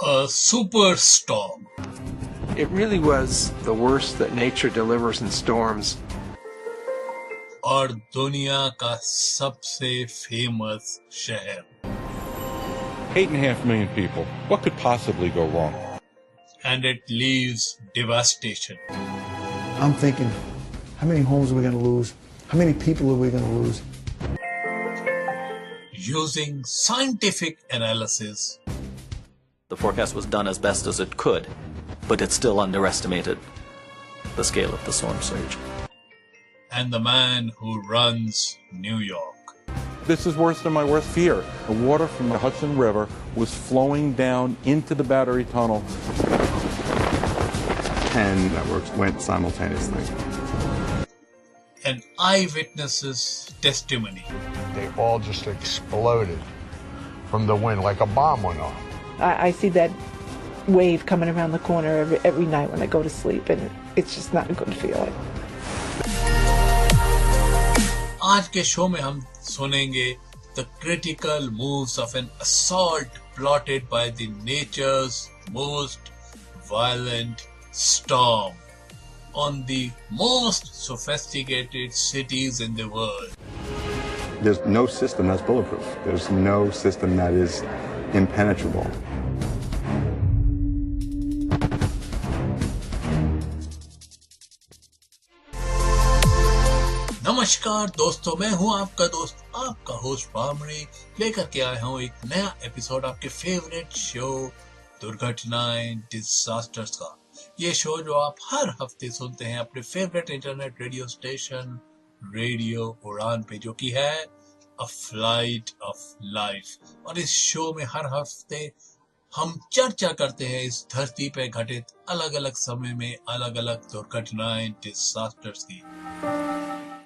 A superstorm. It really was the worst that nature delivers in storms. और दुनिया का सबसे फेमस शहर. 8.5 million people. What could possibly go wrong? And it leaves devastation. I'm thinking, how many homes are we going to lose? How many people are we going to lose? Using scientific analysis, the forecast was done as best as it could, but it still underestimated the scale of the storm surge. And the man who runs New York. This is worse than my worst fear. The water from the Hudson River was flowing down into the Battery Tunnel. 10 networks went simultaneously. An eyewitness's testimony. They all just exploded from the wind like a bomb went off. I see that wave coming around the corner every night when I go to sleep, and it's just not a good feeling. आज के show में हम सुनेंगे the critical moves of an assault plotted by the nature's most violent storm on the most sophisticated cities in the world. There's no system that's bulletproof. There's no system that is impenetrable. नमस्कार दोस्तों, मैं हूं आपका दोस्त, आपका host Bamani, लेकर के आया हूं एक नया एपिसोड आपके फेवरेट शो दुर्घटनाएं डिजास्टर्स का। ये शो जो आप हर हफ्ते सुनते हैं अपने favourite internet radio station radio उड़ान पे, जो कि है अ फ्लाइट ऑफ लाइफ। और इस शो में हर हफ्ते हम चर्चा करते हैं इस धरती पे घटित अलग अलग समय में अलग अलग दुर्घटनाएं डिजास्टर्स की।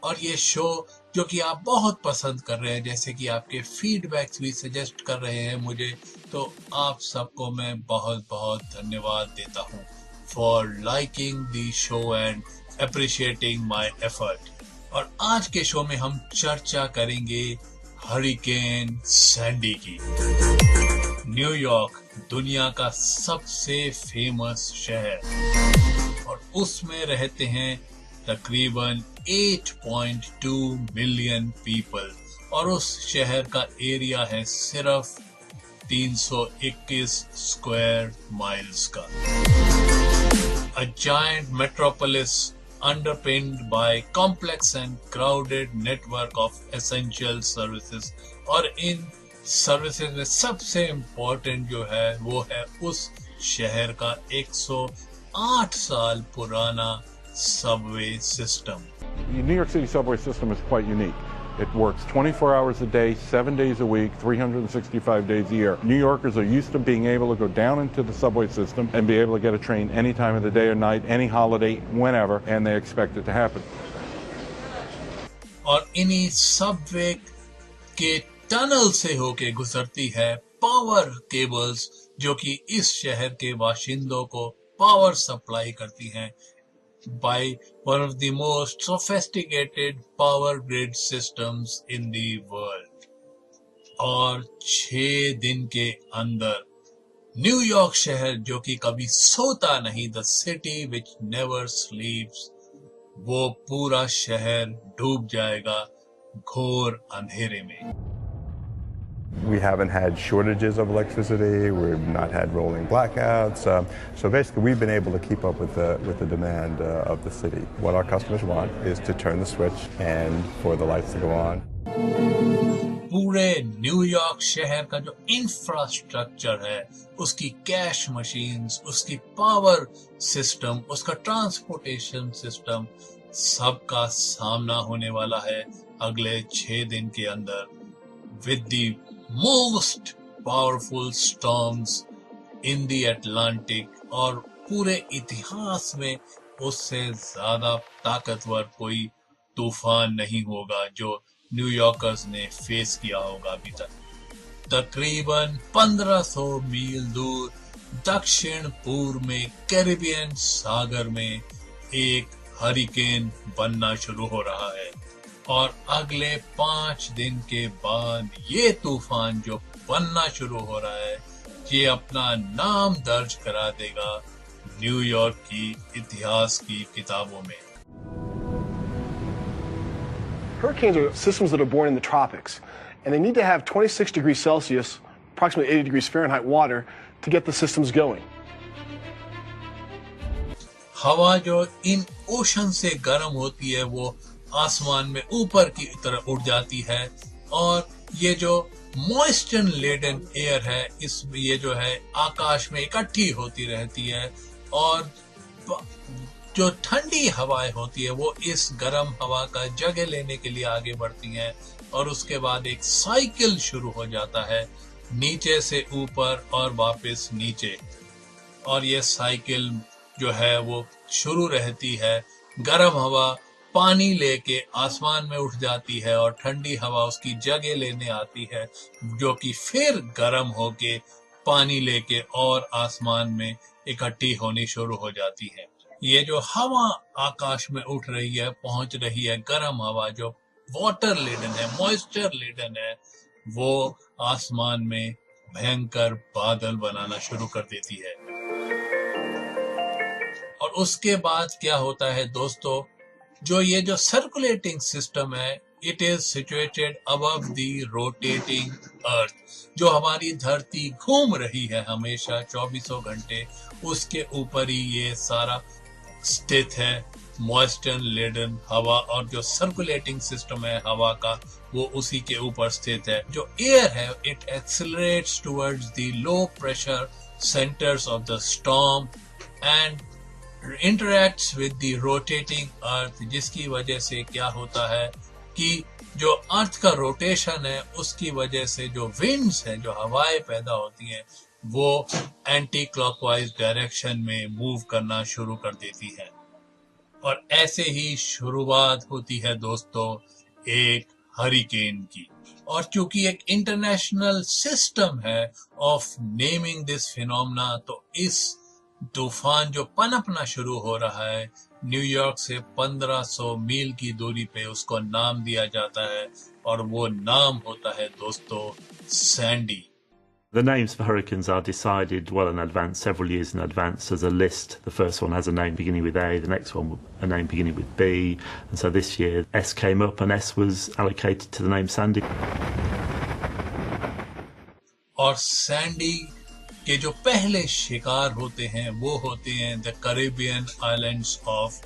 और ये शो जो कि आप बहुत पसंद कर रहे हैं, जैसे कि आपके फीडबैक्स भी सजेस्ट कर रहे हैं मुझे, तो आप सबको मैं बहुत बहुत धन्यवाद देता हूँ for liking the show and appreciating my effort. और आज के शो में हम चर्चा करेंगे हरिकेन सैंडी की। न्यूयॉर्क दुनिया का सबसे फेमस शहर, और उसमें रहते हैं तकरीबन 8.2 मिलियन पीपल, और उस शहर का एरिया है सिर्फ 321 स्क्वायर माइल्स का। A giant metropolis underpinned by complex and crowded network of essential services। और इन सर्विसेज में सबसे इम्पोर्टेंट जो है वो है उस शहर का 108 साल पुराना subway system. The New York City subway system is quite unique. It works 24 hours a day, 7 days a week, 365 days a year. New Yorkers are used to being able to go down into the subway system and be able to get a train any time of the day or night, any holiday, whenever, and they expect it to happen. और इन्हीं Subway के tunnel से होके गुजरती है power cables, जो कि इस शहर के बाशिंदों को पावर सप्लाई करती हैं by one of the most sophisticated power grid systems in the world। और 6 दिन के अंदर न्यूयॉर्क शहर, जो कि कभी सोता नहीं, the city which never sleeps, वो पूरा शहर डूब जाएगा घोर अंधेरे में। We haven't had shortages of electricity. We've not had rolling blackouts. So basically, we've been able to keep up with the demand of the city. What our customers want is to turn the switch and for the lights to go on. पूरे New York शहर का जो infrastructure है, उसकी cash machines, उसकी power system, उसका transportation system, सबका सामना होने वाला है अगले 6 दिन के अंदर with the most powerful storms in the Atlantic। और पूरे इतिहास में उससे ज्यादा ताकतवर कोई तूफान नहीं होगा जो न्यूयॉर्कर्स ने फेस किया होगा अभी तक। तकरीबन 1500 मील दूर दक्षिण पूर्व में कैरिबियन सागर में एक हरिकेन बनना शुरू हो रहा है, और अगले 5 दिन के बाद ये तूफान जो बनना शुरू हो रहा है, ये अपना नाम दर्ज करा देगा न्यूयॉर्क की इतिहास की किताबों में। Hurricanes are systems that are born in the tropics, and they need to have 26 degrees Celsius, approximately 80 degrees Fahrenheit water to get the systems going. हवा जो इन ओशन से गर्म होती है वो आसमान में ऊपर की तरफ उड़ जाती है, और ये जो मॉइस्चर लेडन एयर है इस ये जो है आकाश में इकट्ठी होती रहती है, और जो ठंडी हवाएं होती है वो इस गर्म हवा का जगह लेने के लिए आगे बढ़ती हैं, और उसके बाद एक साइकिल शुरू हो जाता है नीचे से ऊपर और वापस नीचे, और ये साइकिल जो है वो शुरू रहती है। गर्म हवा पानी लेके आसमान में उठ जाती है और ठंडी हवा उसकी जगह लेने आती है, जो कि फिर गर्म होके पानी लेके और आसमान में इकट्ठी होनी शुरू हो जाती है। ये जो हवा आकाश में उठ रही है, पहुंच रही है गर्म हवा जो वाटर लेडन है, मॉइस्चर लेडन है, वो आसमान में भयंकर बादल बनाना शुरू कर देती है। और उसके बाद क्या होता है दोस्तों, जो ये जो सर्कुलेटिंग सिस्टम है, it is situated above the rotating earth, जो हमारी धरती घूम रही है हमेशा 24 घंटे, उसके ऊपर ही ये सारा स्थित है मॉइस्चर लेडन हवा, और जो सर्कुलेटिंग सिस्टम है हवा का वो उसी के ऊपर स्थित है। जो एयर है it accelerates towards the low pressure centres of the storm and interacts with the rotating earth, जिसकी वजह से क्या होता है कि जो अर्थ का रोटेशन है उसकी वजह से जो विंड्स हैं, जो हवाएं पैदा होती हैं, वो एंटी क्लॉकवाइज डायरेक्शन में मूव करना शुरू कर देती हैं। और ऐसे ही शुरुआत होती है दोस्तों एक हरिकेन की। और चूंकि एक इंटरनेशनल सिस्टम है ऑफ नेमिंग दिस फिनोमेना, तो इस तूफान जो पनपना शुरू हो रहा है न्यूयॉर्क से 1500 मील की दूरी पे, उसको नाम दिया जाता है, और वो नाम होता है दोस्तों Sandy. The names for hurricanes are decided well in advance, several years in advance. There's a list. The first one has a name beginning with A, the next one a name beginning with B. And so this year S came up and S was allocated to the name Sandy. और Sandy के जो पहले शिकार होते हैं वो होते हैं the Caribbean islands of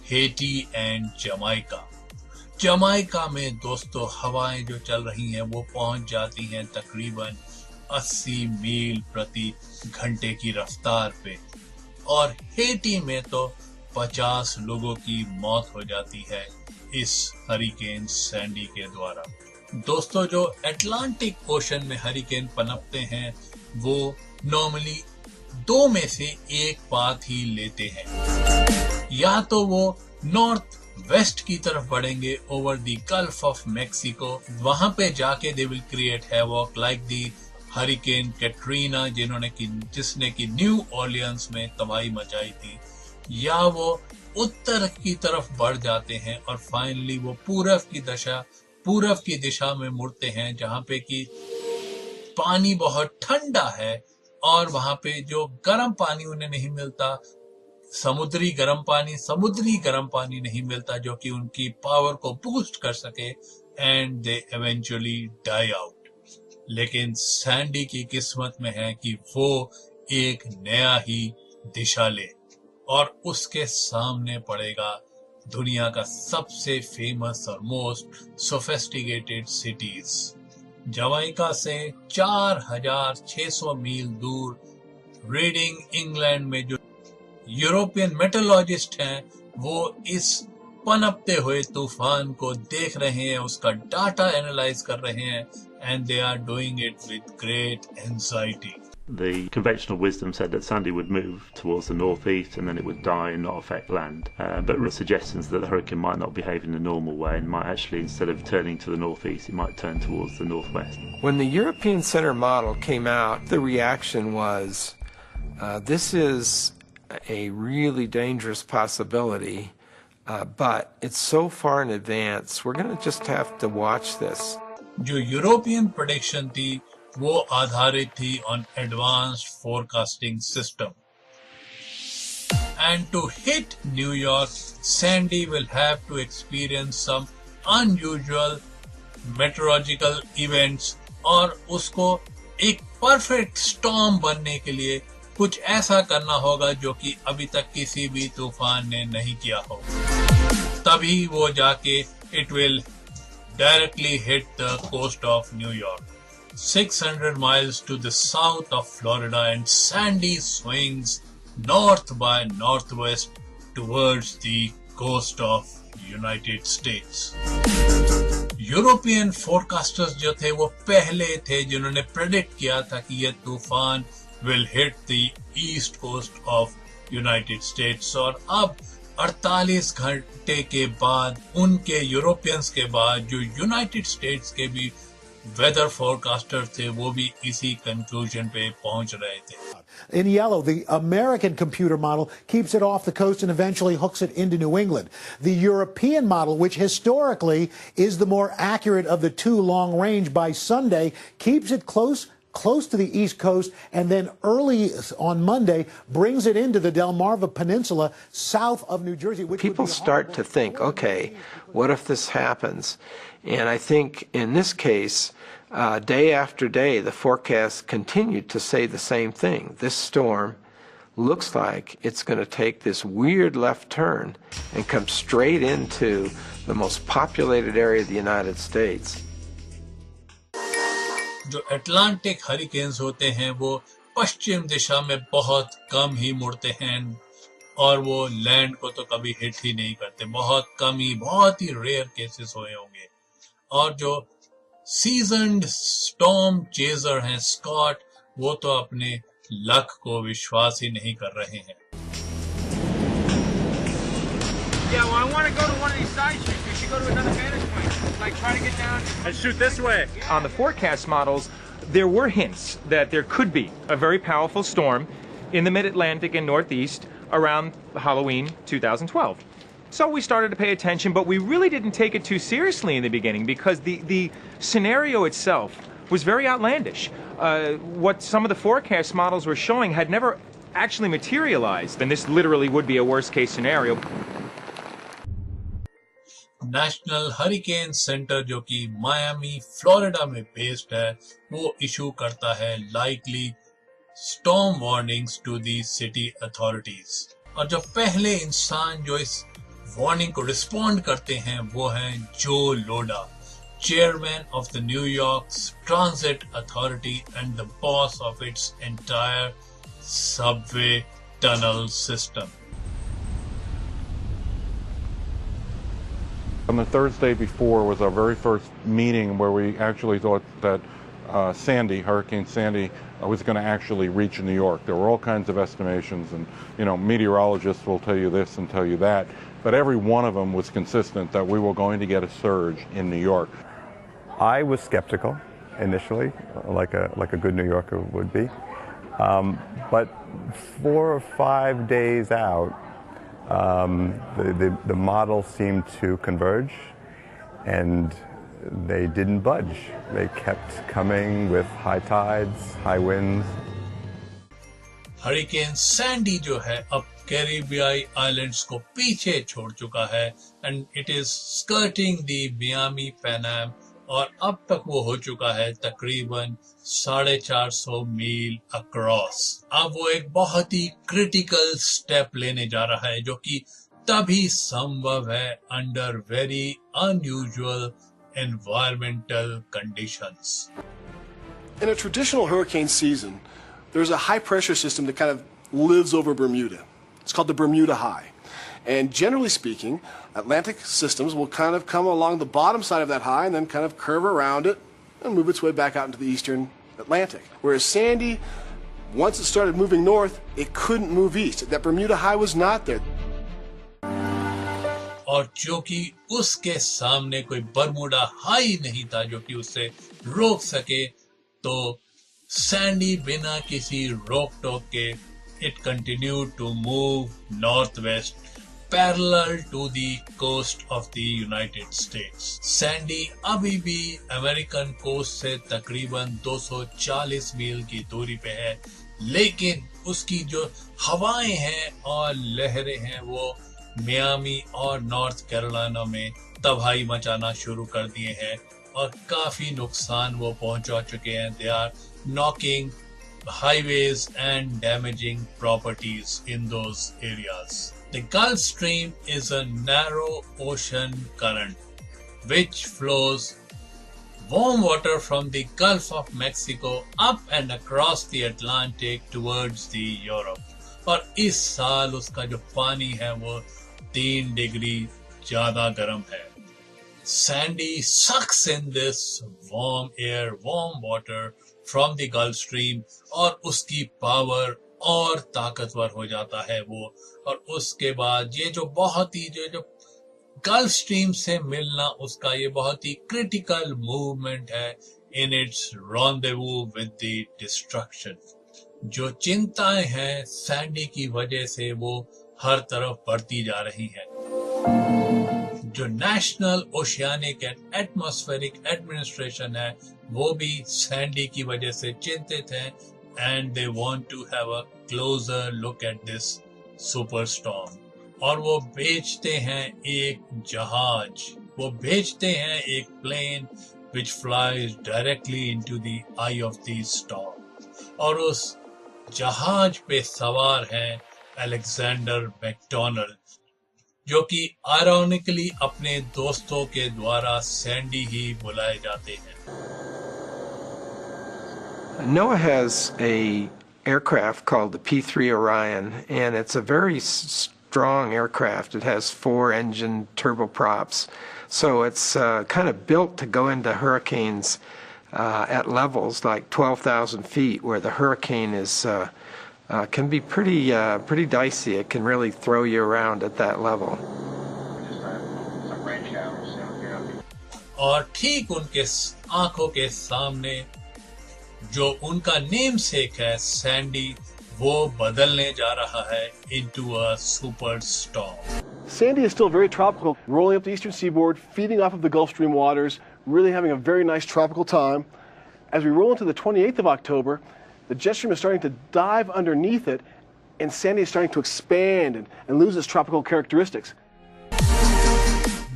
Hattie and Jamaica. Jamaica में दोस्तों हवाएं जो चल रही हैं वो पहुंच जाती हैं तकरीबन 80 मील प्रति घंटे की रफ्तार पे, और हेटी में तो 50 लोगों की मौत हो जाती है इस हरिकेन सैंडी के द्वारा। दोस्तों जो अटलांटिक ओशन में हरिकेन पनपते हैं वो नॉर्मली दो में से एक पाथ ही लेते हैं, या तो वो नॉर्थ वेस्ट की तरफ बढ़ेंगे over the gulf of Mexico, वहां पे जाके they will create havoc like the hurricane Katrina जिसने की न्यू ऑर्लियंस में तबाही मचाई थी, या वो उत्तर की तरफ बढ़ जाते हैं और फाइनली वो पूरब की दिशा में मुड़ते हैं, जहां पे कि पानी बहुत ठंडा है और वहां पे जो गर्म पानी उन्हें नहीं मिलता, समुद्री गर्म पानी नहीं मिलता जो कि उनकी पावर को बूस्ट कर सके, and they eventually die out. लेकिन सैंडी की किस्मत में है कि वो एक नया ही दिशा ले, और उसके सामने पड़ेगा दुनिया का सबसे फेमस और मोस्ट सोफिस्टिकेटेड सिटीज। जमाइका से 4600 मील दूर रीडिंग इंग्लैंड में जो यूरोपियन मेट्रोलॉजिस्ट हैं वो इस पनपते हुए तूफान को देख रहे हैं, उसका डाटा एनालाइज कर रहे हैं, and they are doing it with great anxiety. The conventional wisdom said that Sandy would move towards the northeast and then it would die and not affect land. But there are suggestions that the hurricane might not behave in the normal way and might actually, instead of turning to the northeast, it might turn towards the northwest. When the European Center model came out, the reaction was, this is a really dangerous possibility, but it's so far in advance, we're going to just have to watch this. जो European prediction थी वो आधारित थी on advanced forecasting system. And to hit New York, Sandy will have to experience some unusual meteorological events और उसको एक perfect storm बनने के लिए कुछ ऐसा करना होगा जो कि अभी तक किसी भी तूफान ने नहीं किया हो. तभी वो जाके it will directly hit the coast of New York. 600 miles to the south of Florida, and Sandy swings north by northwest towards the coast of United States. European forecasters जो थे वो पहले थे जिन्होंने प्रेडिक्ट किया था कि ये तूफान will hit the east coast of United States, और अब 48 घंटे के बाद उनके यूरोपियंस के बाद जो यूनाइटेड स्टेट्स के भी वेदर फोरकास्टर थे वो भी इसी कंक्लूजन पे पहुंच रहे थे. In yellow, the American computer model keeps it off the coast and eventually hooks it into New England. The European model, which historically is the more accurate of the two long range, by Sunday keeps it close to the East Coast, and then early on Monday brings it into the Delmarva Peninsula south of New Jersey. Which people start to think, okay, what if this happens? And I think in this case, day after day, the forecasts continued to say the same thing. This storm looks like it's going to take this weird left turn and come straight into the most populated area of the United States. जो Atlantic hurricanes होते हैं वो पश्चिम दिशा में बहुत कम ही मुड़ते हैं और वो लैंड को तो कभी हिट ही नहीं करते. बहुत कम ही, बहुत ही रेयर केसेस हुए होंगे. और जो सीजन्ड स्टॉर्म चेजर हैं स्कॉट, वो तो अपने लक को विश्वास ही नहीं कर रहे हैं. Yeah, well, I want to go to one of these side streets. We should go to another vantage point. Like, try to get down and shoot this way. On the forecast models, there were hints that there could be a very powerful storm in the mid-Atlantic and Northeast around Halloween 2012. So we started to pay attention, but we really didn't take it too seriously in the beginning because the scenario itself was very outlandish. What some of the forecast models were showing had never actually materialized, and this literally would be a worst-case scenario. National hurricane centre जो कि Miami Florida में based है वो issue करता है likely storm warnings to the city authorities. और जो पहले इंसान जो इस वार्निंग को रिस्पॉन्ड करते हैं वो हैं जो Lhota, chairman of the New York Transit Authority and the boss of its entire subway tunnel system. On the Thursday before was our very first meeting where we actually thought that Hurricane Sandy, was going to actually reach New York. There were all kinds of estimations, and meteorologists will tell you this and tell you that, but every one of them was consistent that we were going to get a surge in New York. I was skeptical initially, like a good New Yorker would be, but 4 or 5 days out, the model seemed to converge, and they didn't budge. They kept coming with high tides, high winds. Hurricane Sandy जो है अब कैरिबियाई islands को पीछे छोड़ चुका है and it is skirting the Miami पैनाम, और अब तक वो हो चुका है तकरीबन 450 मील अक्रॉस. अब वो एक बहुत ही क्रिटिकल स्टेप लेने जा रहा है जो कि तभी संभव है under very unusual environmental conditions. In a traditional hurricane season, there's a high pressure system that kind of lives over Bermuda. It's called the Bermuda High. And generally speaking, Atlantic systems will kind of come along the bottom side of that high and then kind of curve around it and move its way back out into the eastern Atlantic. Whereas Sandy, once it started moving north, it couldn't move east. That Bermuda High was not there. और जो कि उसके सामने कोई Bermuda high नहीं था जो कि उसे रोक सके, तो सैंडी बिना किसी रोक टोक के it continue to move north west parallel to the coast of the United States. Sandy अभी भी अमेरिकन कोस्ट से तकरीबन 240 मील की दूरी पे है, लेकिन उसकी जो हवाएं हैं और लहरें हैं वो मियामी और नॉर्थ कैरोलिना में तबाही मचाना शुरू कर दिए हैं और काफी नुकसान वो पहुंचा चुके हैं। They are knocking highways and damaging properties in those areas. The Gulf Stream is a narrow ocean current which flows warm water from the Gulf of Mexico up and across the Atlantic towards the Europe. और इस साल उसका जो पानी है वो 3 degree ज्यादा गर्म है। Sandy sucks in this warm air, warm water from the Gulf Stream और उसकी पावर और ताकतवर हो जाता है वो। और उसके बाद ये जो बहुत ही जो गल्फ स्ट्रीम से मिलना उसका ये बहुत ही क्रिटिकल मूवमेंट है in its rendezvous with the destruction। जो चिंताएं हैं सैंडी की वजह से वो हर तरफ बढ़ती जा रही हैं। जो National Oceanic and Atmospheric Administration है वो भी सैंडी की वजह से चिंतित हैं and they want to have a closer look at this super storm. और वो भेजते हैं एक जहाज, वो भेजते हैं एक plane which flies directly into the eye of the storm। और उस जहाज पे सवार हैं अलेक्जेंडर मैकडोनल्ड, जो कि आयरॉनिकली अपने दोस्तों के द्वारा सैंडी ही बुलाए जाते हैं। NOAA has a aircraft called the P-3 Orion, and it's a very strong aircraft. It has 4-engine turboprops, so it's kind of built to go into hurricanes at levels like 12,000 feet, where the hurricane is can be pretty dicey. It can really throw you around at that level. और ठीक उनके आंखों के सामने जो उनका name सेक है Sandy, वो बदलने जा रहा है into a super storm। Sandy is still very tropical, rolling up the eastern seaboard, feeding off of the Gulf Stream waters, really having a very nice tropical time. As we roll into the 28th of October, the jet stream is starting to dive underneath it, and Sandy is starting to expand and lose its tropical characteristics.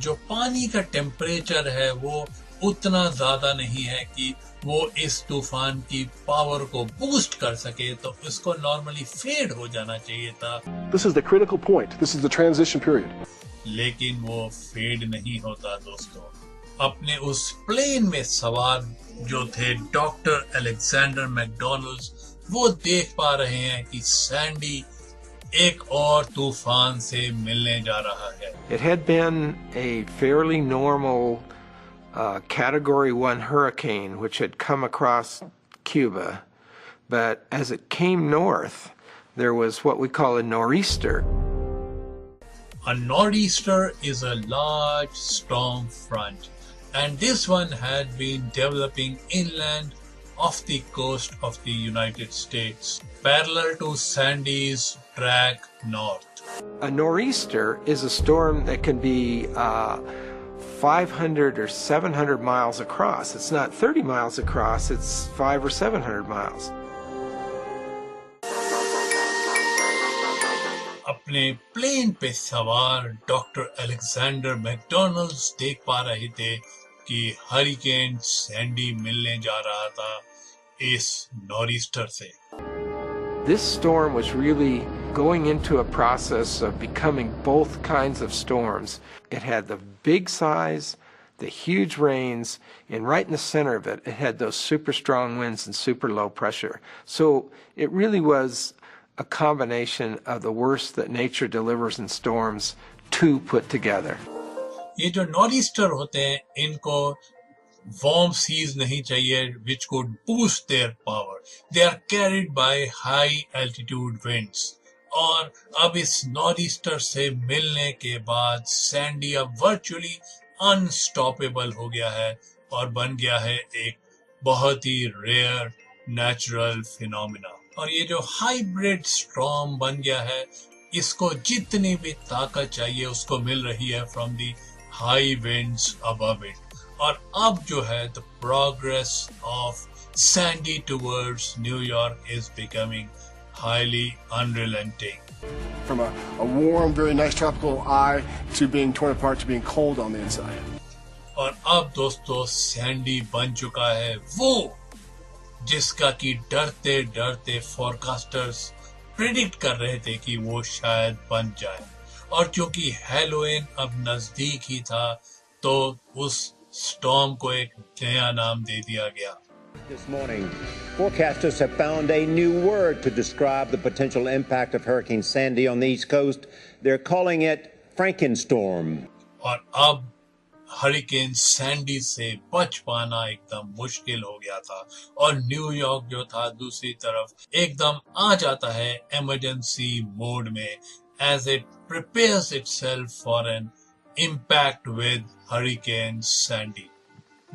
जो पानी का temperature है वो उतना ज्यादा नहीं है कि वो इस तूफान की पावर को बूस्ट कर सके, तो इसको नॉर्मली फेड हो जाना चाहिए था। This is the critical point. This is the transition period. लेकिन वो फेड नहीं होता दोस्तों। अपने उस प्लेन में सवार जो थे डॉक्टर अलेक्जेंडर मैकडोनल्ड, वो देख पा रहे हैं कि सैंडी एक और तूफान से मिलने जा रहा है। It had been a fairly normal Category 1 hurricane which had come across Cuba, but as it came north, there was what we call a nor'easter. A nor'easter is a large storm front, and this one had been developing inland off the coast of the United States, parallel to Sandy's track north. A nor'easter is a storm that can be 500 or 700 miles across. It's not 30 miles across, it's 500 or 700 miles. अपने plane पे सवार doctor Alexander McDonald देख पा रहे थे कि hurricane Sandy मिलने जा रहा था इस नॉर्'ईस्टर से। This storm was really going into a process of becoming both kinds of storms. It had the big size, the huge rains, and right in the center of it, it had those super strong winds and super low pressure. So it really was a combination of the worst that nature delivers in storms, two put together. ये जो नॉर्'ईस्टर होते हैं, इनको warm seas नहीं चाहिए which could boost their power. They are carried by high altitude winds. और अब इस नॉर्'ईस्टर से मिलने के बाद सैंडी अब वर्चुअली अनस्टॉपेबल हो गया है और बन गया है एक बहुत ही रेयर नेचुरल फिनोमिना। और ये जो हाइब्रिड स्टॉर्म बन गया है इसको जितनी भी ताकत चाहिए उसको मिल रही है from the high winds above it. और अब जो है the progress of Sandy towards New York is becoming highly unrelenting. From a warm, very nice tropical eye to being torn apart to being cold on the inside. और अब दोस्तों Sandy बन चुका है वो जिसका कि डरते डरते फोरकास्टर्स प्रेडिक्ट कर रहे थे कि वो शायद बन जाए। और क्योंकि हैलोवीन अब नजदीक ही था तो उस स्टॉर्म को एक नया नाम दे दिया गया। This morning, forecasters have found a new word to describe the potential impact of Hurricane Sandy on the East Coast. They're calling it Frankenstorm. और अब हरिकेन सैंडी से बच पाना एकदम मुश्किल हो गया था और न्यूयॉर्क जो था दूसरी तरफ एकदम आ जाता है इमरजेंसी मोड में as it prepares itself for an impact with Hurricane Sandy.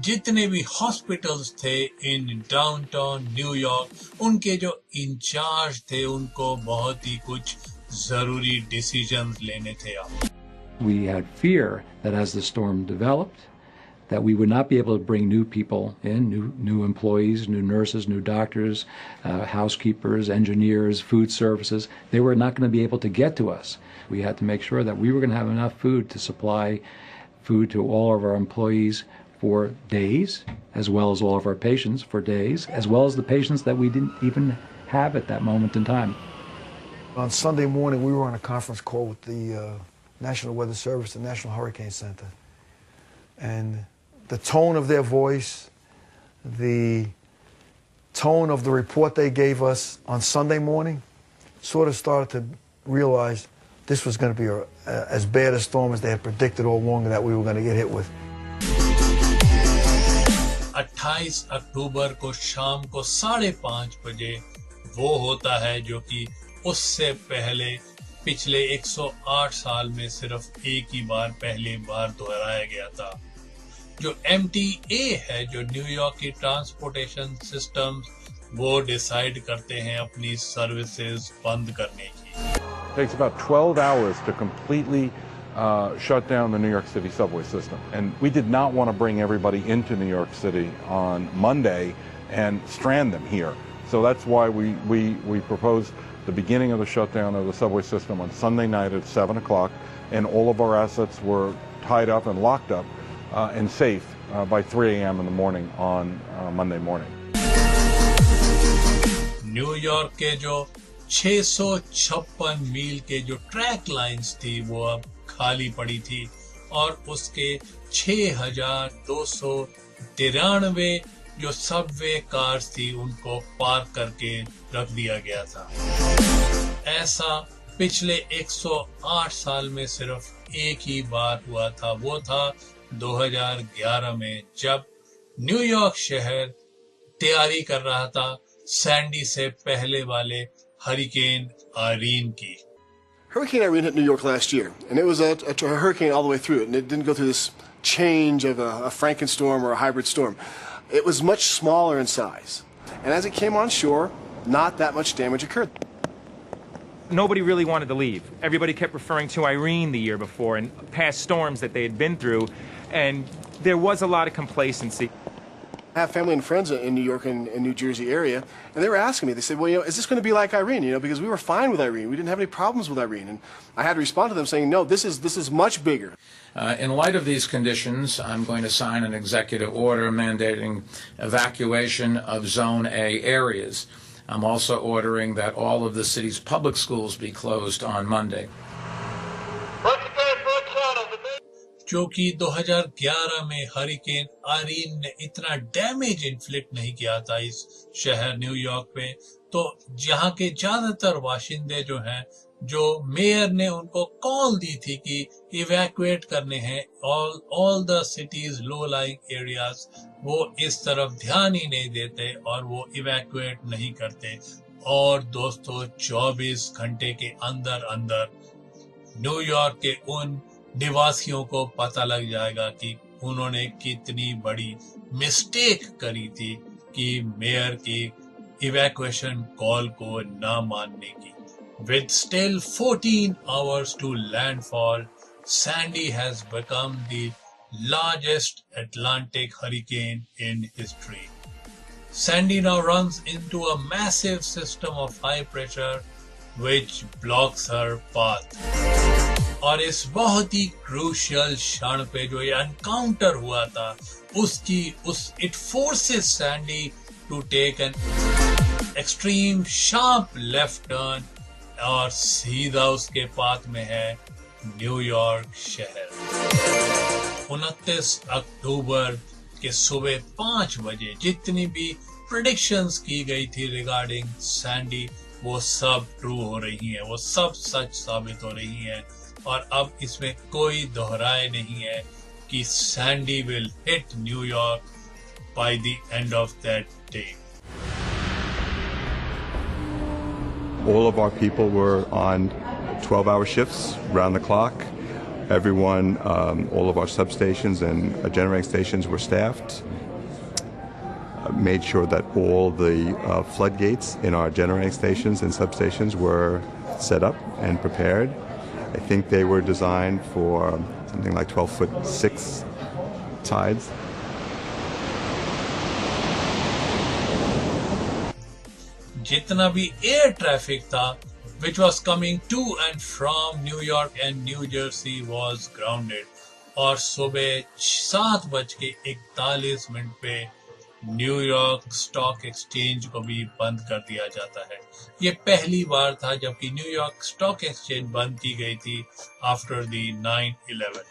जितने भी हॉस्पिटल्स थे इन डाउनटाउन न्यूयॉर्क उनके जो इंचार्ज थे उनको बहुत ही कुछ जरूरी डिसीजंस लेने थे। We had fear that as the storm developed, that we would not be able to bring new people in, new employees, new nurses, new doctors, housekeepers, engineers, food services. They were not going to be able to get to us. We had to make sure that we were going to have enough food to supply food to all of our employees for days, as well as all of our patients for days, as well as the patients that we didn't even have at that moment in time. On Sunday morning, we were on a conference call with the National Weather Service, the National Hurricane Center. And the tone of their voice, the tone of the report they gave us on Sunday morning, sort of started to realize this was going to be as bad a storm as they had predicted all along that we were going to get hit with. 28 अक्टूबर को शाम को 5:30 बजे वो होता है जो कि उससे पहले पिछले 108 साल में सिर्फ एक ही बार पहली बार दोहराया गया था। जो MTA है, जो न्यूयॉर्क की ट्रांसपोर्टेशन सिस्टम्स, वो डिसाइड करते हैं अपनी सर्विसेज बंद करने की। It takes about 12 hours to completely shut down the New York City subway system. And we did not want to bring everybody into New York City on Monday and strand them here. So that's why we proposed the beginning of the shutdown of the subway system on Sunday night at 7 o'clock, and all of our assets were tied up and locked up and safe by 3 a.m. in the morning on Monday morning. New York के जो 656 मील के जो track lines थी वो अब खाली पड़ी थी और उसके 6293 जो सबवे कार्स थी उनको पार्क करके रख दिया गया था। ऐसा पिछले 108 साल में सिर्फ एक ही बार हुआ था, वो था 2011 में जब न्यूयॉर्क शहर तैयारी कर रहा था सैंडी से पहले वाले हरिकेन आरीन की। Hurricane Irene hit New York last year, and it was a hurricane all the way through it, and it didn't go through this change of a Frankenstorm or a hybrid storm. It was much smaller in size, and as it came on shore, not that much damage occurred. Nobody really wanted to leave. Everybody kept referring to Irene the year before and past storms that they had been through, and there was a lot of complacency. I have family and friends in New York and New Jersey area, and they were asking me, they said, well, is this going to be like Irene? Because we were fine with Irene. We didn't have any problems with Irene. And I had to respond to them saying, no, this is much bigger. In light of these conditions, I'm going to sign an executive order mandating evacuation of Zone A areas. I'm also ordering that all of the city's public schools be closed on Monday. क्योंकि 2011 में hurricane Areen ने इतना damage inflict नहीं किया था इस शहर New York पे, तो जहां के ज्यादातर बाशिंदे जो हैं, जो मेयर ने उनको कॉल दी थी कि इवैक्यूएट करने हैं all the cities low lying areas, वो इस तरफ ध्यान ही नहीं देते और वो इवैक्यूएट नहीं करते। और दोस्तों 24 घंटे के अंदर अंदर न्यूयॉर्क के उन निवासियों को पता लग जाएगा कि उन्होंने कितनी बड़ी मिस्टेक करी थी कि मेयर की इवैक्यूएशन कॉल को ना मानने की। With still 14 hours to landfall, Sandy has become the largest Atlantic hurricane in history. Sandy now runs into a massive system of high pressure which blocks her path. और इस बहुत ही crucial क्षण पे जो ये encounter हुआ था, it forces Sandy to take an extreme sharp left turn और सीधा उसके पाथ में है न्यूयॉर्क शहर। 29 अक्टूबर के सुबह 5 बजे जितनी भी प्रेडिक्शंस की गई थी रिगार्डिंग सैंडी वो सब ट्रू हो रही हैं, वो सब सच साबित हो रही हैं और अब इसमें कोई दोहराए नहीं है कि Sandy will hit New York by the end of that day. All of our people were on 12-hour shifts, round the clock. Everyone, all of our substations and generating stations were staffed. Made sure that all the floodgates in our generating stations and substations were set up and prepared. I think they were designed for something like 12'6" tides. जितना भी air traffic था which was coming to and from New York and New Jersey was grounded और सुबह 7:41 पे New York stock exchange को भी बंद कर दिया जाता है। ये पहली बार था जबकि न्यूयॉर्क स्टॉक एक्सचेंज बंद की गई थी आफ्टर द 9/11।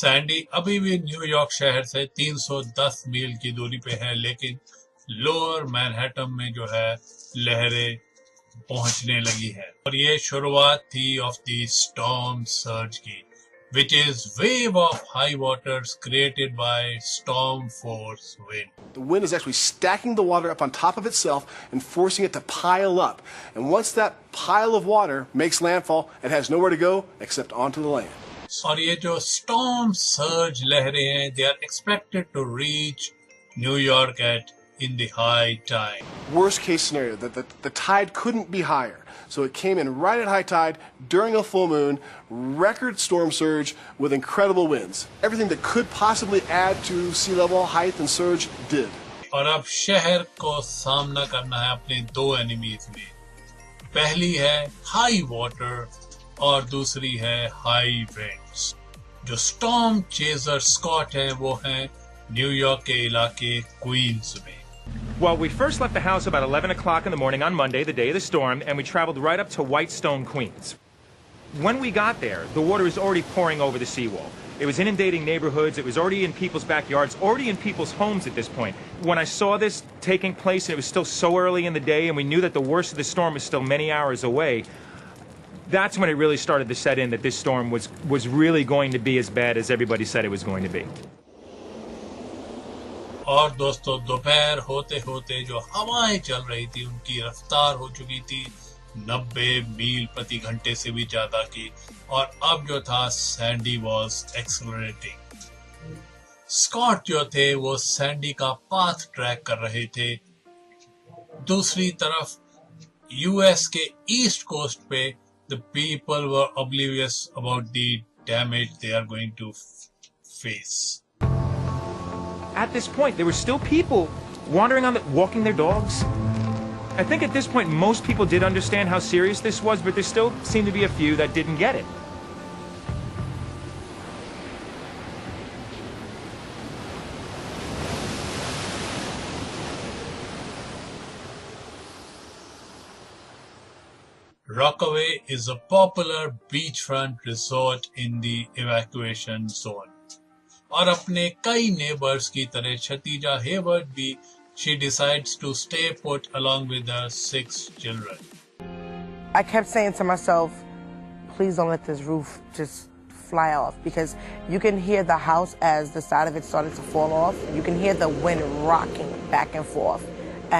सैंडी अभी भी न्यूयॉर्क शहर से 310 मील की दूरी पे है, लेकिन लोअर मैनहट्टन में जो है लहरें पहुंचने लगी है और ये शुरुआत थी ऑफ द स्टॉर्म सर्ज की, which is wave of high waters created by storm force wind. The wind is actually stacking the water up on top of itself and forcing it to pile up. And once that pile of water makes landfall, it has nowhere to go except onto the land. और ये जो storm surge लहरें हैं, they are expected to reach New York in the high tide. Worst case scenario, the tide couldn't be higher. So it came in right at high tide during a full moon, record storm surge with incredible winds. Everything that could possibly add to sea level height and surge did. और अब शहर को सामना करना है अपने दो enemies में। पहली है हाई वाटर और दूसरी है हाई विंड्स। जो स्टॉर्म चेजर स्कॉट है वो है न्यूयॉर्क के इलाके क्वींस में। Well, we first left the house about 11 o'clock in the morning on Monday, the day of the storm, and we traveled right up to Whitestone, Queens. When we got there, the water was already pouring over the seawall. It was inundating neighborhoods. It was already in people's backyards, already in people's homes at this point. When I saw this taking place, and it was still so early in the day, and we knew that the worst of the storm was still many hours away, that's when it really started to set in that this storm was really going to be as bad as everybody said it was going to be. और दोस्तों दोपहर होते होते जो हवाएं चल रही थी उनकी रफ्तार हो चुकी थी 90 मील प्रति घंटे से भी ज्यादा की और अब जो था सैंडी वॉज एक्सेलरेटिंग। स्कॉट जो थे वो सैंडी का पाथ ट्रैक कर रहे थे। दूसरी तरफ यूएस के ईस्ट कोस्ट पे the people were oblivious about the damage they are going to face. At this point, there were still people wandering walking their dogs. I think at this point, most people did understand how serious this was, but there still seemed to be a few that didn't get it. Rockaway is a popular beachfront resort in the evacuation zone. और अपने कई neighbours की तरह Kshitija Hayward भी she decides to stay put along with her 6 children. I kept saying to myself, please don't let this roof just fly off, because you can hear the house as the side of it started to fall off. You can hear the wind rocking back and forth,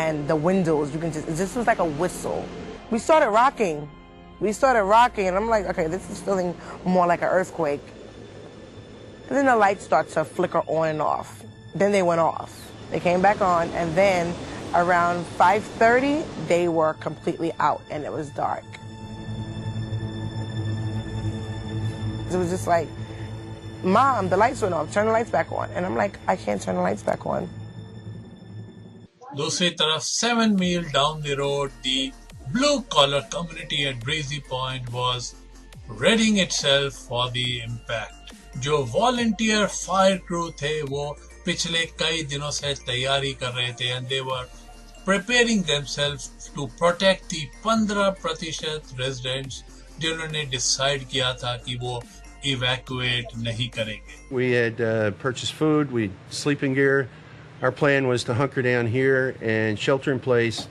and the windows, you can this was like a whistle. We started rocking, and I'm like, okay, this is feeling more like an earthquake. And then the lights start to flicker on and off. Then they went off. They came back on, and then Around 5:30, they were completely out and it was dark. It was just like, Mom, the lights went off, turn the lights back on. And I'm like, I can't turn the lights back on. दूसरी तरफ 7 mile down the road, the blue-collar community at Breezy Point was readying itself for the impact. जो volunteer fire crew थे, वो पिछले कई दिनों से तैयारी कर रहे थे and they were preparing themselves to protect the 15% residents जिन्होंने decide किया था कि वो evacuate नहीं करेंगे. We had purchased food, we sleeping gear. Our plan was to hunker down here and shelter in place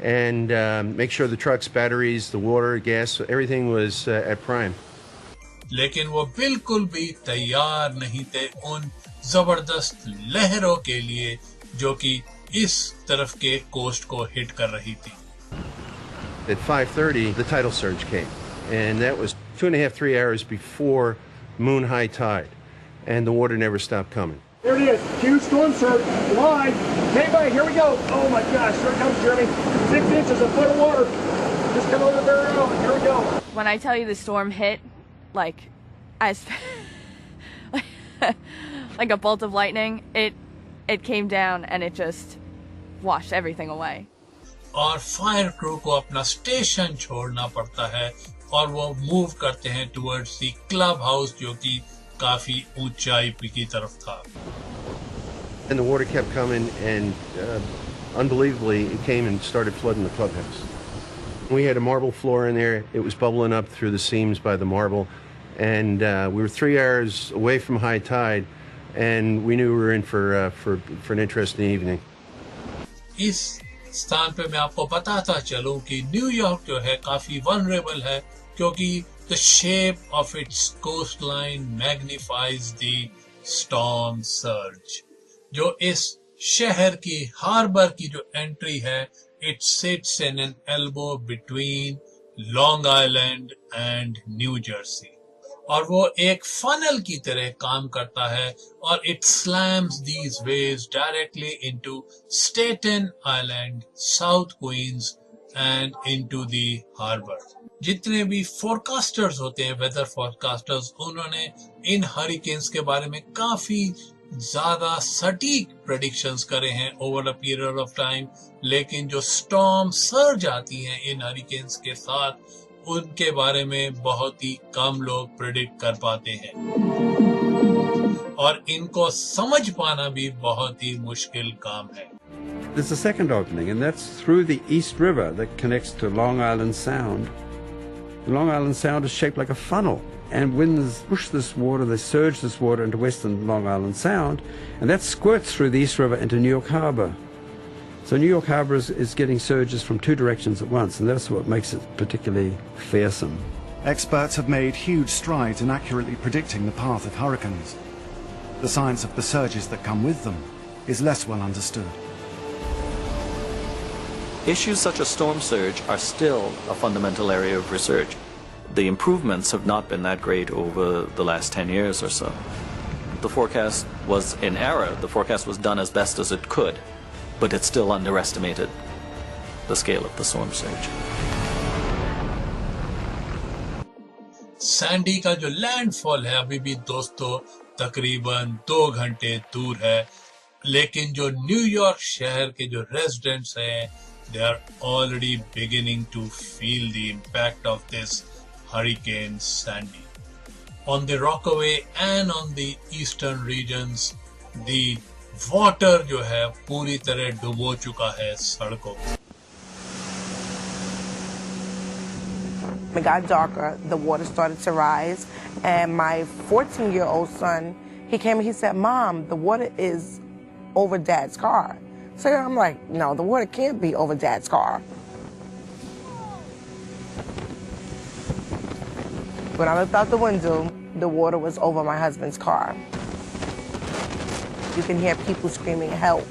and make sure the trucks, batteries, the water, gas, everything was at prime. लेकिन वो बिल्कुल भी तैयार नहीं थे उन जबरदस्त लहरों के लिए जो कि इस तरफ के कोस्ट को हिट कर रही थी. At 5:30, the tidal surge came, and that was 2.5-3 hours before moon high tide, and the water never stopped coming. There it is. Huge storm surge. Live. Okay, buddy, here we go. Oh my gosh. Here it comes, Jeremy. 6 inches, a foot of water. Just come over the barrel. Here we go. When I tell you the storm hit, like, as like a bolt of lightning, it came down and it just washed everything away. और fire crew को अपना station छोड़ना पड़ता है और वो move करते हैं टुवर्ड्स द क्लब हाउस जो कि काफी ऊंचाई की तरफ था. And the water kept coming, and unbelievably, it came and started flooding the clubhouse. We had a marble floor in there. It was bubbling up through the seams by the marble, and we were 3 hours away from high tide, and we knew we were in for an interesting evening. इस स्थान पे मैं आपको बताता चलूं कि New York जो है काफी वल्नरेबल है क्योंकि the shape of its coastline magnifies the storm surge. जो इस शहर की हार्बर की जो एंट्री है, it sits in an elbow between Long Island and New Jersey. और वो एक funnel की तरह काम करता है और it slams these waves directly into Staten Island, South Queens and into the harbor. जितने भी फोरकास्टर्स होते हैं, वेदर फोरकास्टर्स, उन्होंने इन हरिकेन्स के बारे में काफी ज्यादा सटीक प्रेडिक्शंस करे हैं over a period of time, लेकिन जो स्टॉर्म सर्ज आती हैं इन हरिकेन्स के साथ, उनके बारे में बहुत ही कम लोग प्रेडिक्ट कर पाते हैं और इनको समझ पाना भी बहुत ही मुश्किल काम है. There's a second opening, and that's through the East River that connects to Long Island Sound. The Long Island Sound is shaped like a funnel, and winds push this water, they surge this water into western Long Island Sound, and that squirts through the East River into New York Harbor. So New York Harbor is getting surges from two directions at once, and that's what makes it particularly fearsome. Experts have made huge strides in accurately predicting the path of hurricanes. The science of the surges that come with them is less well understood. Issues such as storm surge are still a fundamental area of research. The improvements have not been that great over the last 10 years or so. The forecast was in error. The forecast was done as best as it could, but it still underestimated the scale of the storm surge. Sandy का जो landfall है अभी भी दोस्तों तकरीबन 2 घंटे दूर है, लेकिन जो न्यूयॉर्क शहर के जो रेजिडेंट्स हैं, they are already beginning to feel the impact of this Hurricane Sandy. On the Rockaway and on the eastern regions, the water जो है पूरी तरह डुबो चुका है सड़कों. It got darker, the water started to rise, and my 14-year-old son, he came and he said, Mom, the water is over Dad's car. So I'm like, no, the water can't be over Dad's car. When I looked out the window, the water was over my husband's car. You can hear people screaming, help.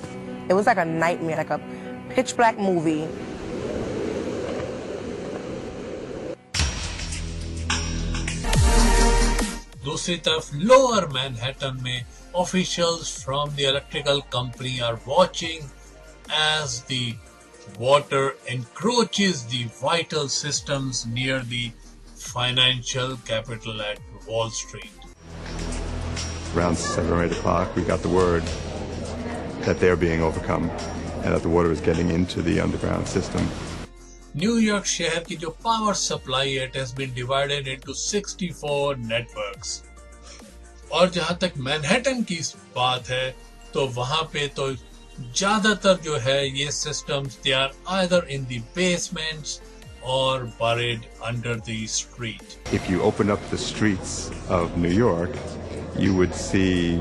It was like a nightmare, like a pitch black movie. दूसरी तरफ lower Manhattan में officials from the electrical company are watching as the water encroaches the vital systems near the financial capital at Wall Street. Around 7 or 8 o'clock, we got the word that they're being overcome and that the water is getting into the underground system. New York शहर की जो power supply है, it has been divided into 64 networks. और जहां तक Manhattan की बात है, तो वहां पे तो ज्यादातर जो है ये systems they are either in the basements or buried under the street. If you open up the streets of New York, you would see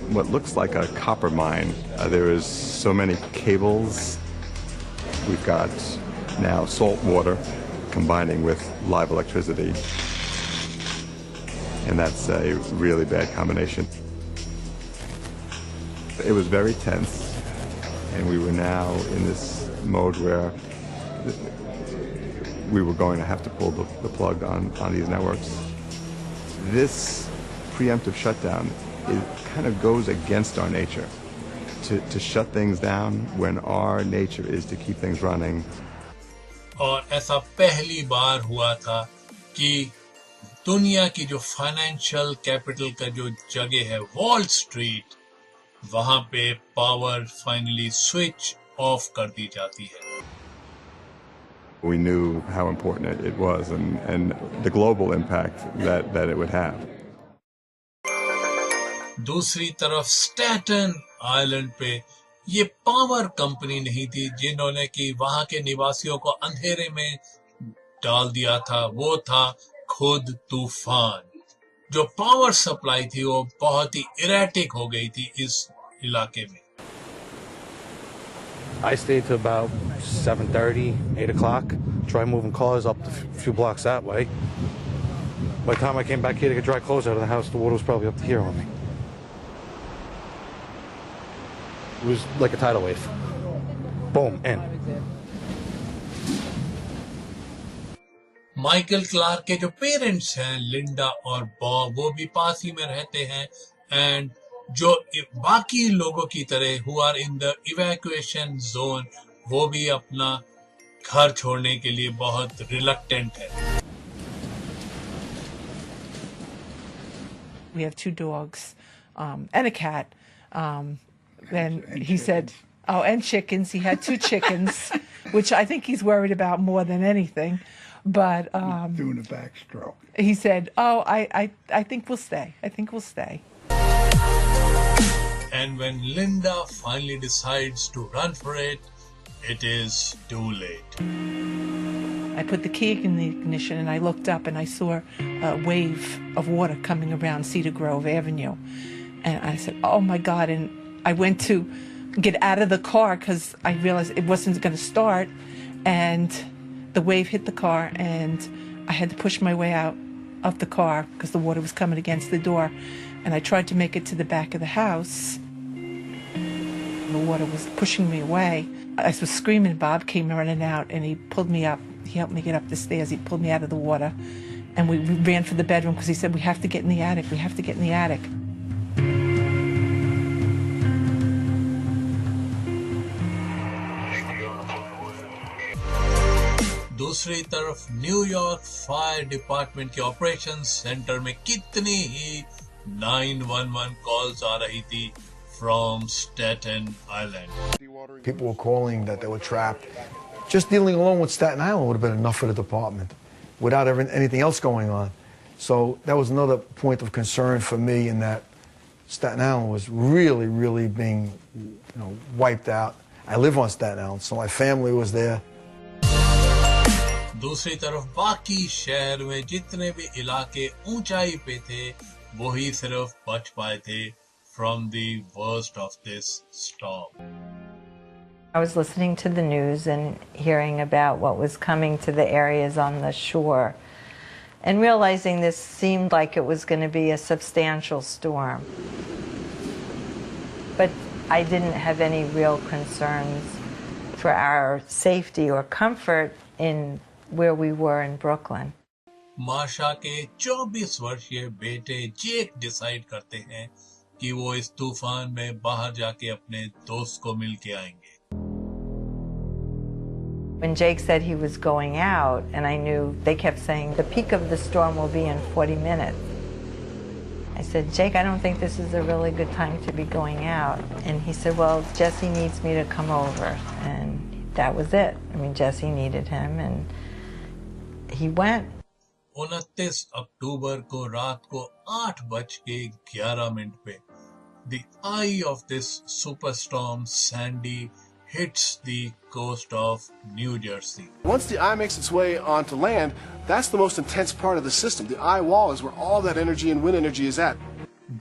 what looks like a copper mine. There is so many cables. We've got now salt water combining with live electricity. And that's a really bad combination. It was very tense, and we were now in this mode where we were going to have to pull the plug on these networks. This preemptive shutdown, it kind of goes against our nature to shut things down when our nature is to keep things running. और ऐसा पहली बार हुआ था कि दुनिया की जो financial capital का जो जगह है वॉल स्ट्रीट, वहां पे पावर फाइनली स्विच ऑफ कर दी जाती है. We knew how important it was and the global impact that it would have. दूसरी तरफ स्टैटन आइलैंड पे ये पावर कंपनी नहीं थी जिन्होंने कि वहां के निवासियों को अंधेरे में डाल दिया था, वो था खुद तूफान. जो पावर सप्लाई थी वो बहुत ही इरेटिक हो गई थी इस इलाके में. I stayed till about 7:30, 8 o'clock. Tried moving cars up a few blocks that way. By the time I came back here to get dry clothes out of the house, the water was probably up to here on me. It was like a tidal wave. Boom, in. Michael Clarke के जो parents हैं, लिंडा और Bob, वो भी पास ही में रहते हैं. And जो बाकी लोगों की तरह who are in the evacuation zone, वो भी अपना घर छोड़ने के लिए बहुत रिलक्टेंट है. We have 2 dogs and a cat. And he said, oh, and chickens. He had 2 chickens, which I think he's worried about more than anything. But doing a backstroke. He said, oh, I think we'll stay. I think we'll stay. And when Linda finally decides to run for it, it is too late. I put the key in the ignition and I looked up and I saw a wave of water coming around Cedar Grove Avenue. And I said, oh my God. And I went to get out of the car because I realized it wasn't going to start. And the wave hit the car and I had to push my way out of the car because the water was coming against the door. And I tried to make it to the back of the house. The water was pushing me away. I was screaming. Bob came running out and he pulled me up. He helped me get up the stairs. He pulled me out of the water. And we ran for the bedroom because he said, we have to get in the attic. We have to get in the attic. दूसरी तरफ New York fire department के operation centre में कितनी ही 911 calls आ रही थी from Staten Island. People were calling that they were trapped. Just dealing alone with Staten Island would have been enough for the department without anything else going on. So that was another point of concern for me, in that Staten Island was really, really being, wiped out. I live on Staten Island, so my family was there. दूसरी तरफ बाकी शहर में जितने भी इलाके ऊंचाई पे थे, वही सिर्फ बच पाए थे from the worst of this storm. I was listening to the news and hearing about what was coming to the areas on the shore and realizing this seemed like it was going to be a substantial storm. But I didn't have any real concerns for our safety or comfort in where we were in Brooklyn. मार्शा के 24 वर्षीय बेटे जेक decide करते हैं कि वो इस तूफान में बाहर जाके अपने दोस्त को मिल के आएंगे. When Jake said he was going out, and I knew they kept saying the peak of the storm will be in 40 minutes. I said, Jake, I don't think this is a really good time to be going out. And he said, well, Jesse needs me to come over. And that was it. I mean, Jesse needed him, and he went. 29 अक्टूबर को रात को 8:11 पे the eye of this superstorm Sandy hits the coast of New Jersey. Once the eye makes its way onto land, that's the most intense part of the system. The eye wall is where all that energy and wind energy is at.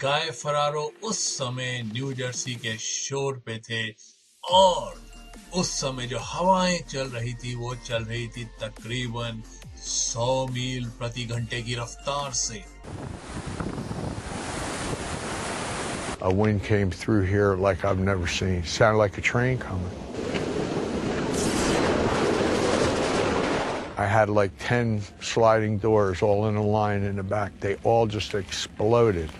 गाय फरारो उस समय new Jersey के शोर पे थे और उस समय जो हवाएं चल रही थी वो चल रही थी तकरीबन 100 मील प्रति घंटे की रफ्तार से. A wind came through here like I've never seen. Sounded like a train coming. I had like 10 sliding doors all in a line in the back. They all just exploded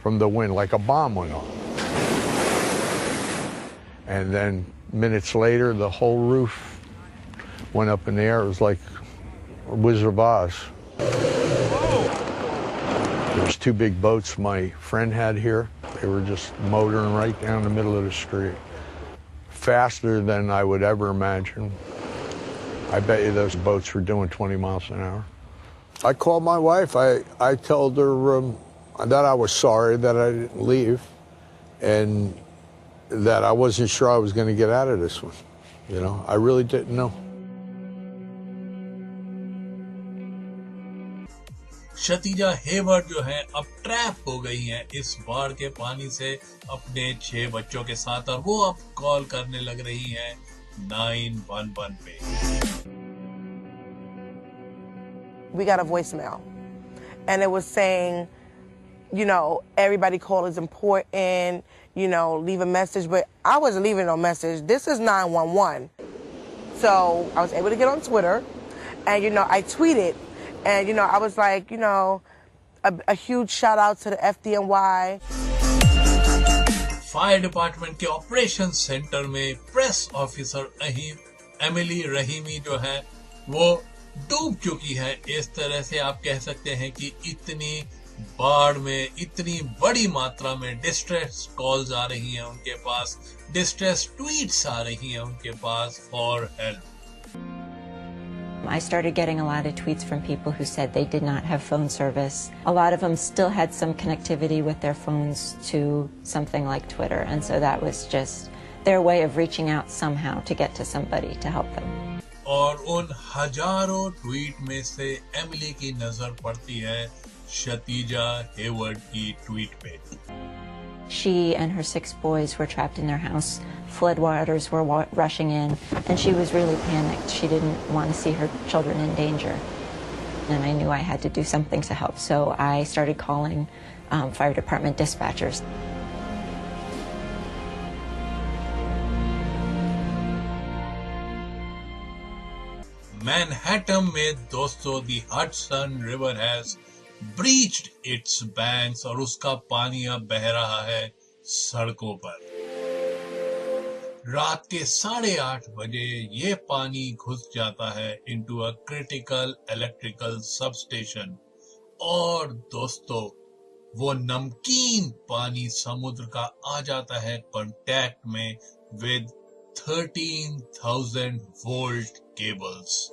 from the wind like a bomb went off. And then minutes later, the whole roof went up in the air. It was like a Wizard of Oz. There was 2 big boats my friend had here. They were just motoring right down the middle of the street. Faster than I would ever imagine. I bet you those boats were doing 20 miles an hour. I called my wife. I told her that I was sorry that I didn't leave and that I wasn't sure I was going to get out of this one. You know, I really didn't know. Shatija Hayward जो है अब trap हो गई हैं इस बाढ़ के पानी से अपने 6 बच्चों के साथ और वो अब कॉल करने लग रही हैं 911 पे. We got a voicemail and it was saying, you know, everybody call is important, you know, leave a message, but I wasn't leaving no message. This is 911. So I was able to get on Twitter and, you know, I tweeted and, you know, I was like, you know, a huge shout out to the FDNY. Fire department के operation centre में press officer Emily Rahimi जो है वो डूब चुकी है. इस तरह से आप कह सकते हैं कि इतनी बाढ़ में इतनी बड़ी मात्रा में डिस्ट्रेस कॉल्स आ रही हैं उनके पास, डिस्ट्रेस ट्वीट्स आ रही हैं उनके पास for help. I started getting a lot of tweets from people who said they did not have phone service. A lot of them still had some connectivity with their phones to something like Twitter, and so that was just their way of reaching out somehow to get to somebody to help them. और उन हजारों tweet में से Emily की नजर पड़ती है शतीजा Hayward की ट्वीट पे. She and her 6 boys were trapped in their house. Floodwaters were rushing in, and she was really panicked. She didn't want to see her children in danger. And I knew I had to do something to help, so I started calling fire department dispatchers. Manhattan में दोस्तों the Hudson River has breached its banks और उसका पानी अब बह रहा है सड़कों पर. रात के 8:30 बजे ये पानी घुस जाता है into a critical electrical substation और दोस्तों वो नमकीन पानी समुद्र का आ जाता है कांटेक्ट में with 13,000 volt cables.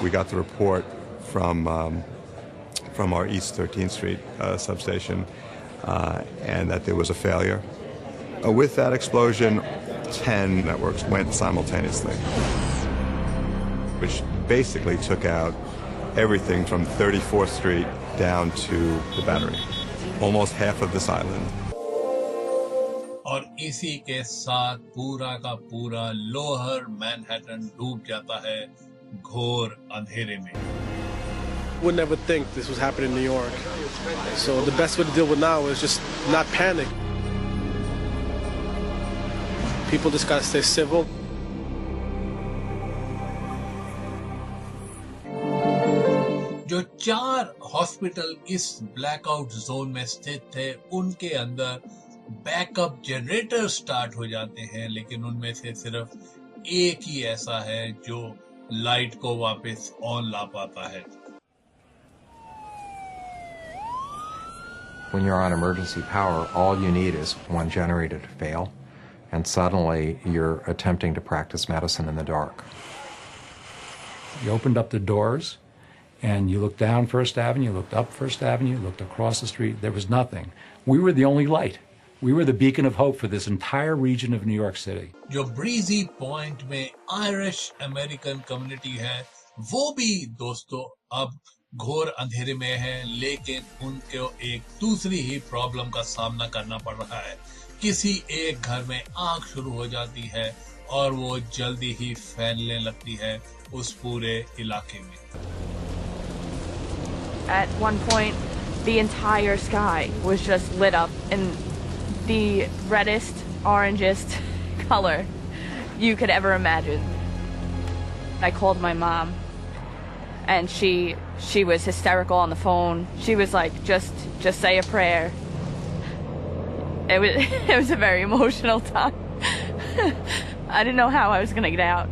We got the report from our East 13th Street substation and that there was a failure. With that explosion, 10 networks went simultaneously, which basically took out everything from 34th Street down to the Battery, almost half of this island. और इसी के साथ पूरा का पूरा lower Manhattan डूब जाता है घोर अंधेरे में. Would never think this was happening in New York. So the best way to deal with now is just not panic. People just gotta stay civil. जो 4 हॉस्पिटल इस ब्लैकआउट जोन में स्थित थे, उनके अंदर बैकअप जनरेटर स्टार्ट हो जाते हैं, लेकिन उनमें से सिर्फ एक ही ऐसा है जो लाइट को वापस ऑन ला पाता है। When you're on emergency power, all you need is one generator to fail, and suddenly you're attempting to practice medicine in the dark. You opened up the doors, and you looked down First Avenue, looked up First Avenue, looked across the street. There was nothing. We were the only light. We were the beacon of hope for this entire region of New York City. जो breezy point में Irish American community है, वो भी दोस्तों अब घोर अंधेरे में है, लेकिन उनको एक दूसरी ही प्रॉब्लम का सामना करना पड़ रहा है। किसी एक घर में आग शुरू हो जाती है और वो जल्दी ही फैलने लगती है उस पूरे इलाके में। At one point, the entire sky was just lit up in the reddest, orangest color you could ever imagine. I called my mom, and she was hysterical on the phone. She was like, just say a prayer. It was a very emotional time. I didn't know how I was gonna get out.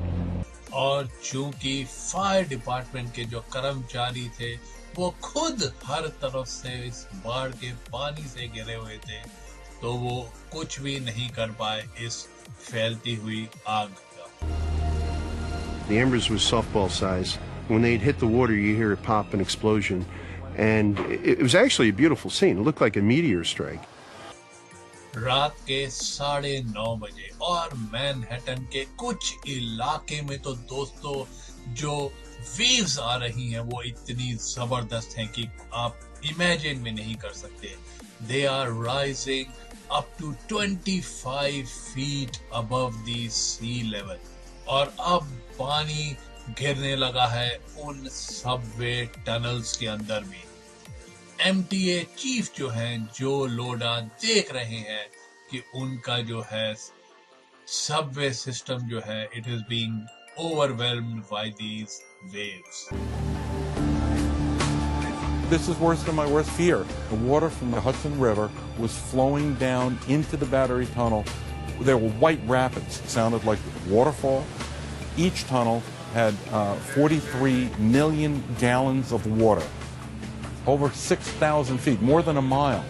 और चूंकि fire department के जो कर्मचारी थे वो खुद हर तरफ से इस बाढ़ के पानी से घिरे हुए थे, तो वो कुछ भी नहीं कर पाए इस फैलती हुई आग का। The embers was softball size. When they'd hit the water, you hear a pop and explosion. And it was actually a beautiful scene. It looked like a meteor strike. रात के 9:30 बजे और मैनहट्टन के कुछ इलाके में तो दोस्तों जो वेव्स आ रही हैं वो इतनी जबरदस्त हैं कि आप इमेजिन भी नहीं कर सकते। They are rising up to 25 feet above the sea level. और अब पानी गिरने लगा है उन सबवे टनल्स के अंदर भी। MTA चीफ जो हैं, जो लोडा देख रहे हैं कि उनका जो है सबवे सिस्टम जो है, it is being overwhelmed by these waves. This is worse than my worst fear. The water from the Hudson River was flowing down into the Battery Tunnel. There were white rapids. It sounded like a waterfall. Each tunnel had 43 million gallons of water. Over 6,000 feet, more than a mile,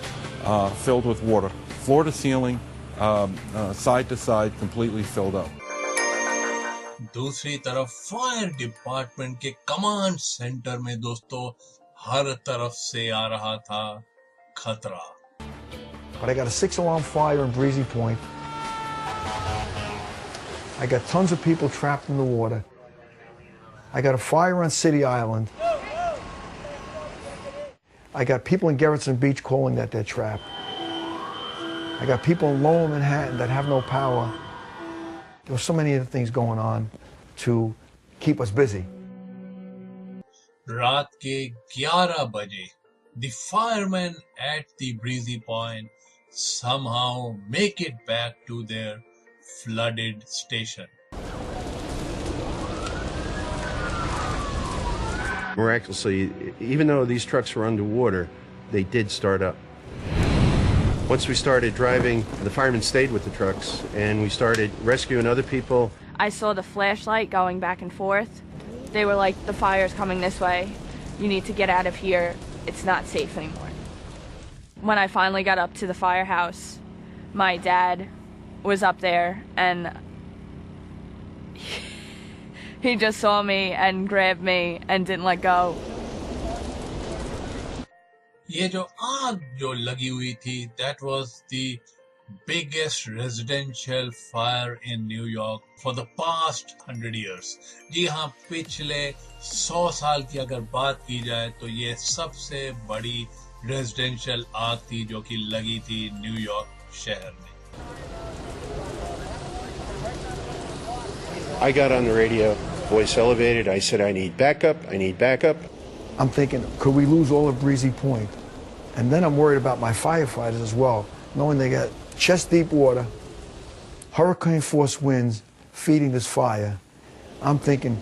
filled with water. Floor to ceiling, side to side, completely filled up. दूसरी तरफ fire department के command centre में दोस्तों हर तरफ से आ रहा था खतरा। But I got a 6-alarm fire in Breezy Point. I got tons of people trapped in the water. I got a fire on City Island. I got people in Gerritsen Beach calling that they're trapped. I got people in Lower Manhattan that have no power. There were so many other things going on to keep us busy. रात के 11 बजे, the firemen at the Breezy Point somehow make it back to their flooded station. Miraculously, even though these trucks were underwater, they did start up. Once we started driving, the firemen stayed with the trucks, and we started rescuing other people. I saw the flashlight going back and forth. They were like, the fire's coming this way. You need to get out of here. It's not safe anymore. When I finally got up to the firehouse, my dad was up there, and he just saw me and grabbed me and didn't let go. ये जो आग जो लगी हुई थी, that was the biggest residential fire in New York for the past 100 years. जी हाँ, पिछले 100 साल की अगर बात की जाए तो ये सबसे बड़ी रेजिडेंशियल आग थी जो कि लगी थी न्यूयॉर्क शहर में। I got on the radio, voice elevated. I said, I need backup. I need backup. I'm thinking, could we lose all of Breezy Point? And then I'm worried about my firefighters as well, knowing they got chest-deep water, hurricane-force winds feeding this fire. I'm thinking,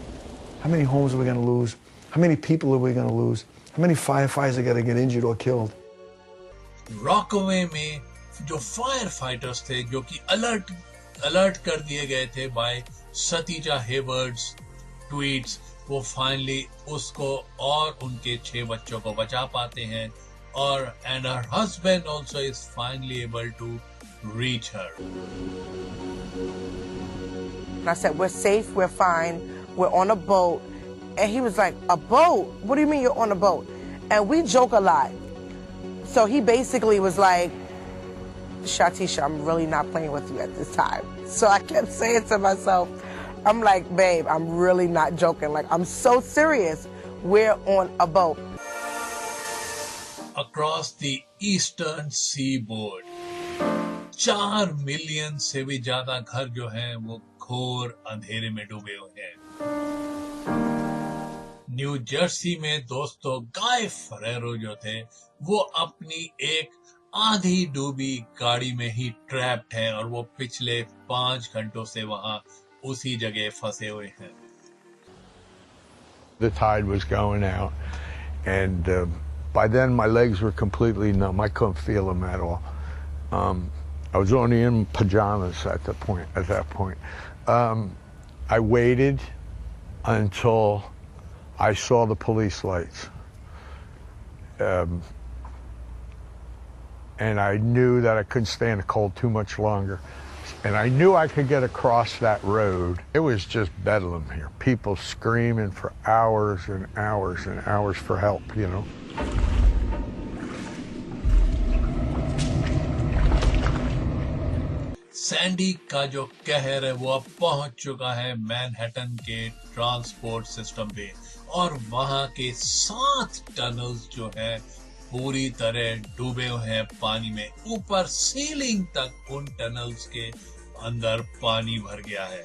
how many homes are we going to lose? How many people are we going to lose? How many firefighters are going to get injured or killed? रॉकवे में जो fire fighters थे जो कि alert कर दिए गए थे bye Satija Haywards tweets, वो फाइनली उसको और उनके 6 बच्चों को बचा पाते हैं और and her husband also is finally able to reach her. And I said, we're safe, we're fine, we're on a boat. And he was like, a boat? What do you mean you're on a boat? And we joke a lot. So he basically was like, Shatisha, I'm really not playing with you at this time. So I kept saying to myself, I'm like, babe, I'm really not joking. Like, I'm so serious. We're on a boat. Across the eastern seaboard, 4 million से भी ज्यादा घर जो हैं वो घोर अंधेरे में डूबे हुए हैं। न्यू जर्सी में दोस्तों गाय फरेरो जो थे वो अपनी एक आधी डूबी गाड़ी में ही ट्रैप्ड हैं और वो पिछले 5 घंटों से वहां उसी जगह फंसे हुए हैं। The tide was going out, and by then my legs were completely numb. I couldn't feel them at all. I was only in pajamas at that point. I waited until I saw the police lights. And I knew that I couldn't stand the cold too much longer. And I knew I could get across that road. It was just bedlam here. People screaming for hours and hours and hours for help, you know. Sandy का जो कहर है वो अब पहुंच चुका है Manhattan के ट्रांसपोर्ट सिस्टम पे और वहां के 7 टनल्स जो है पूरी तरह डूबे हुए हैं पानी में। ऊपर सीलिंग तक उन टनल्स के अंदर पानी भर गया है।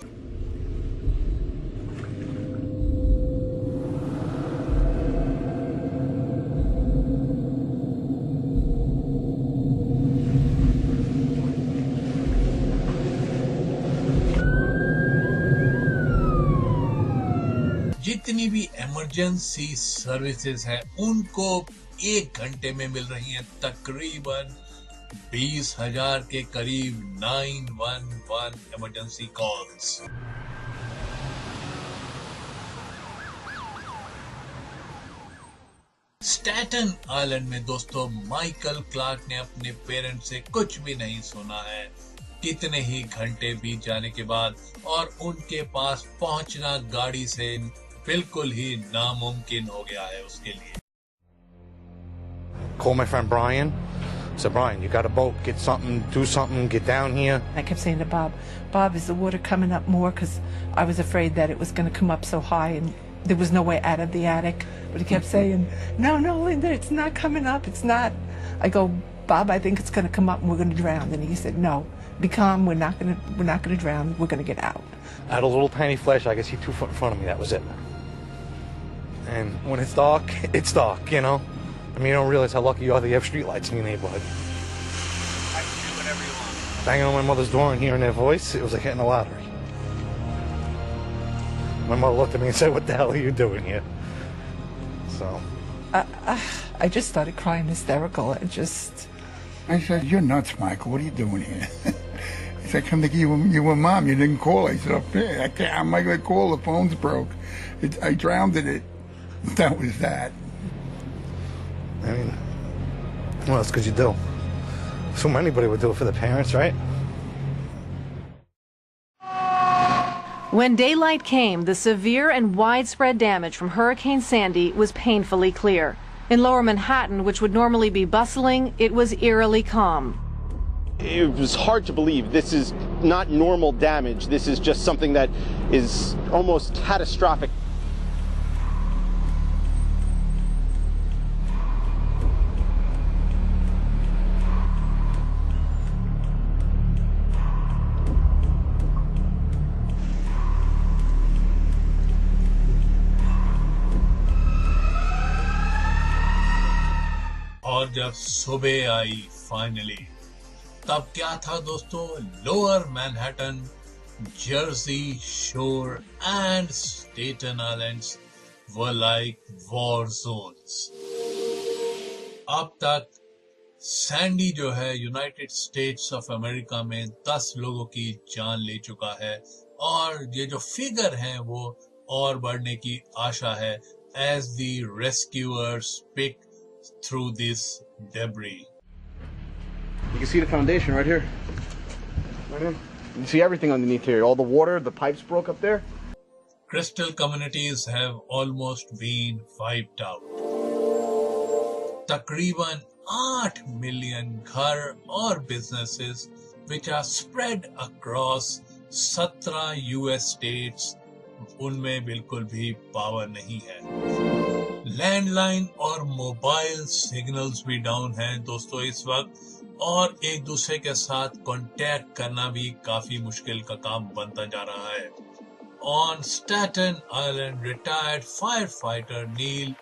जितनी भी इमरजेंसी सर्विसेज हैं उनको 1 घंटे में मिल रही हैं तकरीबन 20,000 के करीब 911 इमरजेंसी कॉल्स। स्टैटन आइलैंड में दोस्तों माइकल क्लार्क ने अपने पेरेंट्स से कुछ भी नहीं सुना है कितने ही घंटे बीत जाने के बाद और उनके पास पहुंचना गाड़ी से बिल्कुल ही नामुमकिन हो गया है उसके लिए। Call my friend Brian. I said, Brian, you got a boat, get something, do something, get down here. I kept saying to Bob, is the water coming up more? Because I was afraid that it was going to come up so high and there was no way out of the attic. But he kept saying, no, Linda, it's not coming up, it's not. I go, Bob, I think it's going to come up and we're going to drown. And he said, no, be calm, we're not going to drown, we're going to get out. I had a little tiny flash, I could see 2 foot in front of me, that was it. And when it's dark, you know? I mean, you don't realize how lucky you are that you have streetlights in your neighborhood. I can do whatever you want. Banging on my mother's door and hearing their voice, it was like hitting the lottery. My mother looked at me and said, what the hell are you doing here? So. I just started crying hysterical. I said, you're nuts, Michael. What are you doing here? He said, come to you were mom. You didn't call. I said, I can't. I'm not going to call. The phone's broke. I drowned in it. That was that. I mean, what else could you do? So anybody would do it for the parents, right? When daylight came, the severe and widespread damage from Hurricane Sandy was painfully clear. In lower Manhattan, which would normally be bustling, it was eerily calm. It was hard to believe. This is not normal damage. This is just something that is almost catastrophic. और जब सुबह I finally तब क्या था दोस्तों, lower Manhattan, Jersey शोर and Staten islands were like war zones. अब तक सैंडी जो है यूनाइटेड स्टेट्स ऑफ अमेरिका में 10 लोगों की जान ले चुका है और ये जो फिगर है वो और बढ़ने की आशा है as the rescuers pick through this debris. You can see the foundation right here. Right here. You can see everything underneath here. All the water, the pipes broke up there. Coastal communities have almost been wiped out. तकरीबन 8 million घर और businesses which are spread across 17 US states, उनमें बिल्कुल भी power नहीं है. Landline और mobile signals भी डाउन हैं दोस्तों इस वक्त, और एक दूसरे के साथ कांटेक्ट करना भी काफी मुश्किल का काम बनता जा रहा है. On Staten Island, retired firefighter Neil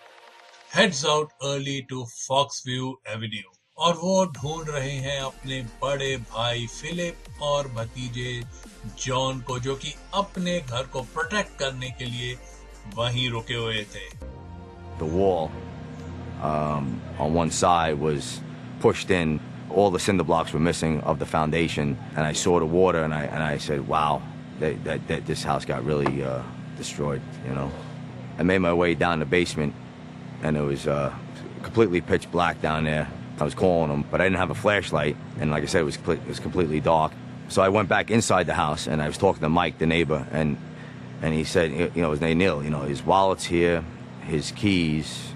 heads out early to Foxview Avenue, और वो ढूंढ रहे हैं अपने बड़े भाई फिलिप और भतीजे जॉन को, जो कि अपने घर को प्रोटेक्ट करने के लिए वहीं रुके हुए थे. The wall on one side was pushed in. All the cinder blocks were missing of the foundation, and I saw the water, and I said, "Wow, that this house got really destroyed." You know, I made my way down the basement, and it was completely pitch black down there. I was calling them, but I didn't have a flashlight, and like I said, it was completely dark. So I went back inside the house, and I was talking to Mike, the neighbor, and he said, you know, his name Neil, you know, his wallet's here, his keys,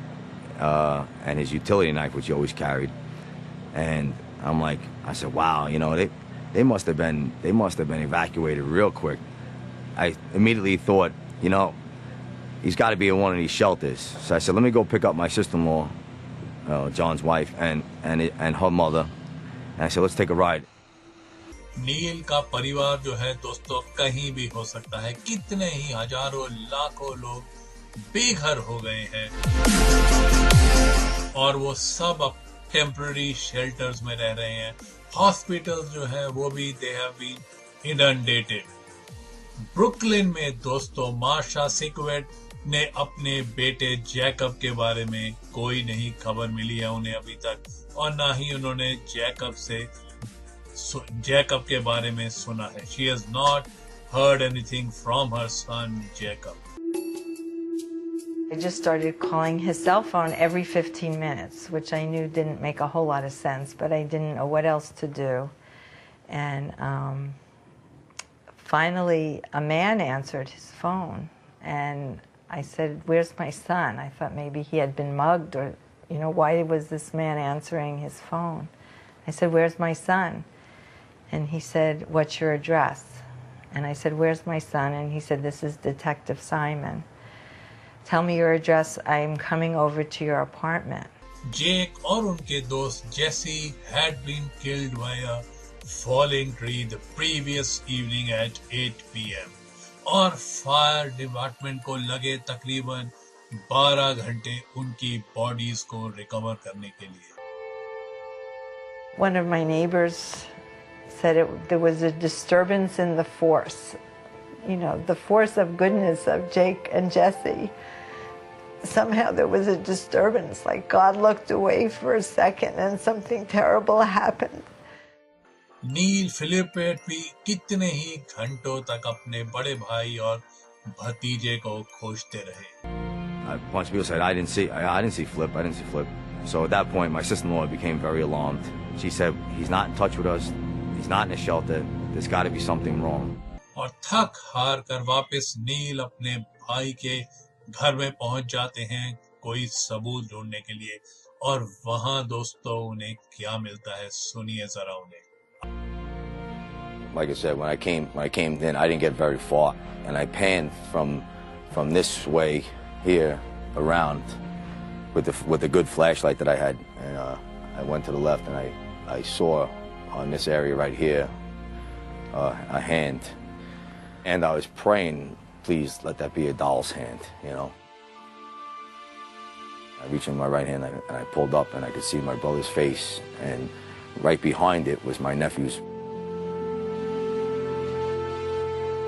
and his utility knife, which he always carried. And I'm like, I said, wow, you know, they must have been evacuated real quick. I immediately thought, you know, he's got to be in one of these shelters. So I said, let me go pick up my sister-in-law, John's wife, and her mother. And I said, let's take a ride. नील का परिवार जो है दोस्तों कहीं भी हो सकता है. कितने ही हजारों लाखों लोग बेघर हो गए हैं और वो सब अब टेम्पररी शेल्टर्स में रह रहे हैं. हॉस्पिटल्स जो है वो भी they have been inundated. Brooklyn में दोस्तों मार्शा सिक्वेट ने अपने बेटे जैकब के बारे में कोई नहीं खबर मिली है उन्हें अभी तक, और ना ही उन्होंने जैकब के बारे में सुना है. She has not heard anything from her son Jacob. I just started calling his cell phone every 15 minutes, which I knew didn't make a whole lot of sense, but I didn't know what else to do. And finally, a man answered his phone, and I said, "Where's my son?" I thought maybe he had been mugged, or, you know, why was this man answering his phone? I said, "Where's my son?" And he said, "What's your address?" And I said, "Where's my son?" And he said, "This is Detective Simon. Tell me your address. I'm coming over to your apartment." Jake और उनके दोस्त Jesse had been killed by a falling tree the previous evening at 8 p.m. और fire department को लगे तकरीबन 12 घंटे उनकी bodies को रिकवर करने के लिए. One of my neighbors said there was a disturbance in the force. You know, the force of goodness of Jake and Jesse. Somehow there was a disturbance, like God looked away for a second and something terrible happened. नील फिलिपेट भी कितने ही घंटों तक अपने बड़े भाई और भतीजे को खोजते रहे. A bunch of people said, I didn't see Flip. So at that point, my sister-in-law became very alarmed. She said, he's not in touch with us. He's not in a shelter. There's got to be something wrong. और थक हार कर वापस नील अपने भाई के घर में पहुंच जाते हैं कोई सबूत ढूंढने के लिए, और वहां दोस्तों उन्हें क्या मिलता है सुनिए जरा उन्हें. Like I said, when I came in, I didn't get very far, and I panned from this way here around with the good flashlight that I had, and I went to the left, and I saw on this area right here a hand, and I was praying, please let that be a doll's hand, you know. I reached in my right hand and I pulled up, and I could see my brother's face, and right behind it was my nephew's.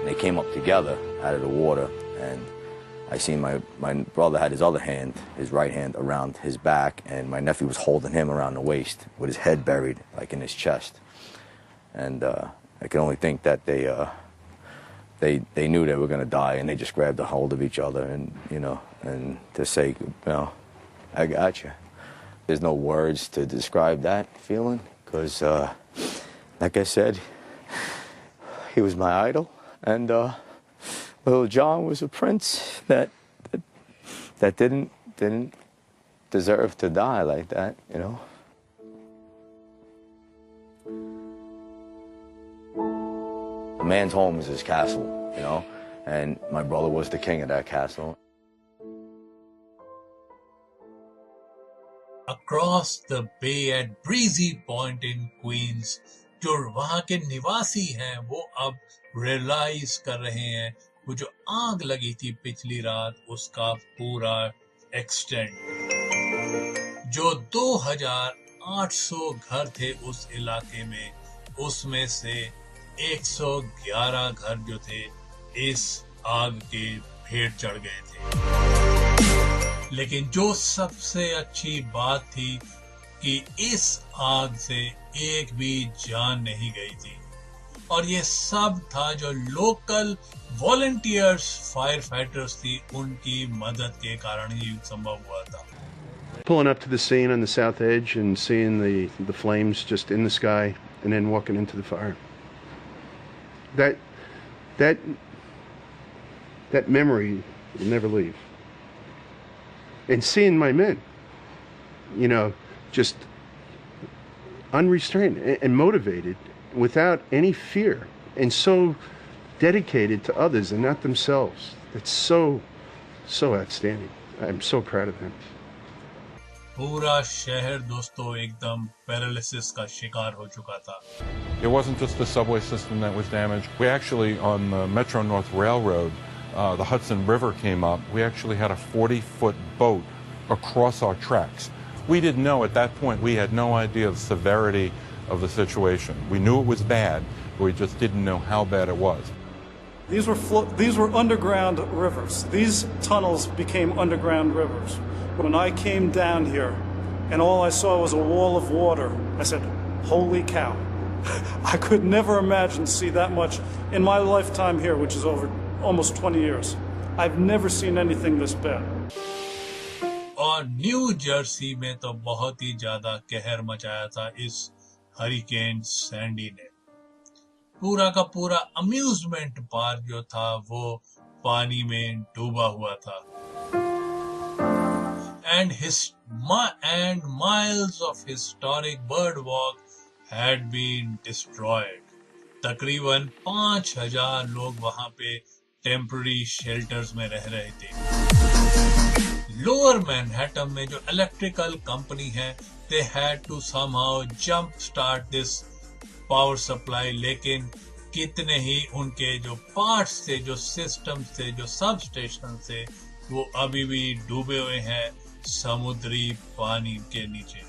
They came up together out of the water, and I seen my brother had his other hand, his right hand, around his back, and my nephew was holding him around the waist with his head buried, like in his chest. And I can only think that they knew they were going to die, and they just grabbed a hold of each other, and and to say, I got you. There's no words to describe that feeling, because, like I said, he was my idol, and little John was a prince that didn't deserve to die like that, A man's home is his castle, and my brother was the king of that castle. Across the bay at Breezy Point in Queens, जो वहाँ के निवासी हैं वो अब realise कर रहे हैं वो जो आग लगी थी पिछली रात उसका पूरा एक्सटेंट, जो 2800 घर थे उस इलाके में, उसमें से 111 घर जो थे इस आग के भेंट चढ़ गए थे। लेकिन जो सबसे अच्छी बात थी कि इस आग से एक भी जान नहीं गई थी, और ये सब था जो लोकल वॉलंटियर्स फायर फाइटर्स थी उनकी मदद के कारण ही संभव हुआ था। Pulling up to the scene on the south edge and seeing the flames just in the sky and then walking into the fire. That memory will never leave. And seeing my men, just unrestrained and motivated without any fear and so dedicated to others and not themselves. It's so outstanding. I'm so proud of them. पूरा शहर दोस्तों एकदम paralysis का शिकार हो चुका था। It wasn't just the subway system that was damaged. We actually, on the Metro North Railroad, the Hudson River came up. We actually had a 40-foot boat across our tracks. We didn't know at that point, we had no idea of the severity of the situation. We knew it was bad, but we just didn't know how bad it was. These were underground rivers. These tunnels became underground rivers. When I came down here and all I saw was a wall of water, I said, holy cow. I could never imagine see that much in my lifetime here, which is over almost 20 years. I've never seen anything this bad. और new Jersey में तो बहुत ही ज्यादा कहर मचाया था इस hurricane Sandy ने। पूरा का पूरा अम्यूजमेंट पार्क जो था वो पानी में डूबा हुआ था। And miles of historic birdwalk had been destroyed. तकरीबन 5000 लोग वहां पे टेम्पररी शेल्टर्स में रह रहे थे। लोअर मैनहट्टन में जो इलेक्ट्रिकल कंपनी है, they had to somehow jump start this power supply, लेकिन कितने ही उनके जो पार्ट्स थे, जो सिस्टम्स थे, जो सब स्टेशन थे, वो अभी भी डूबे हुए हैं समुद्री पानी के नीचे।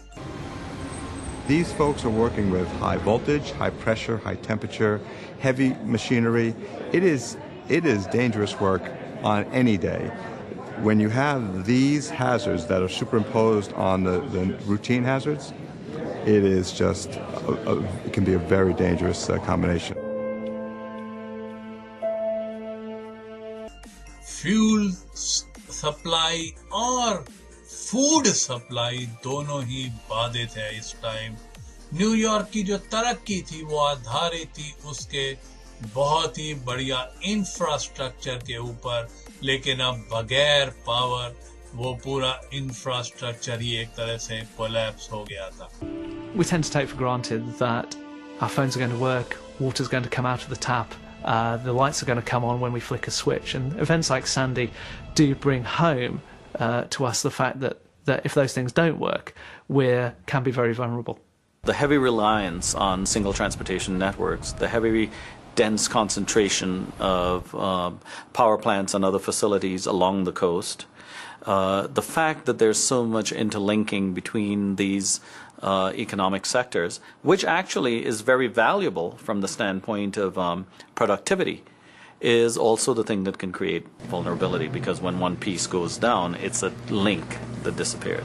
These folks are working with high voltage, high pressure, high temperature, heavy machinery. It is dangerous work on any day. When you have these hazards that are superimposed on the routine hazards, it is just, it can be a very dangerous combination. Fuel supply और food supply दोनों ही बाधित है इस time. New York की जो तरक्की थी वो आधारित थी उसके बहुत ही बढ़िया इंफ्रास्ट्रक्चर के ऊपर, लेकिन अब बगैर पावर वो पूरा इंफ्रास्ट्रक्चर ही एक तरह से कोलैप्स हो गया था। We tend to take for granted that our phones are going to work, water's going to come out of the tap, the lights are going to come on when we flick a switch, and events like Sandy do bring home to us the fact that if those things don't work, we can be very vulnerable. The heavy reliance on single transportation networks, the heavy dense concentration of power plants and other facilities along the coast, the fact that there's so much interlinking between these economic sectors, which actually is very valuable from the standpoint of productivity. is also the thing that can create vulnerability, because when one piece goes down, it's a link that disappears.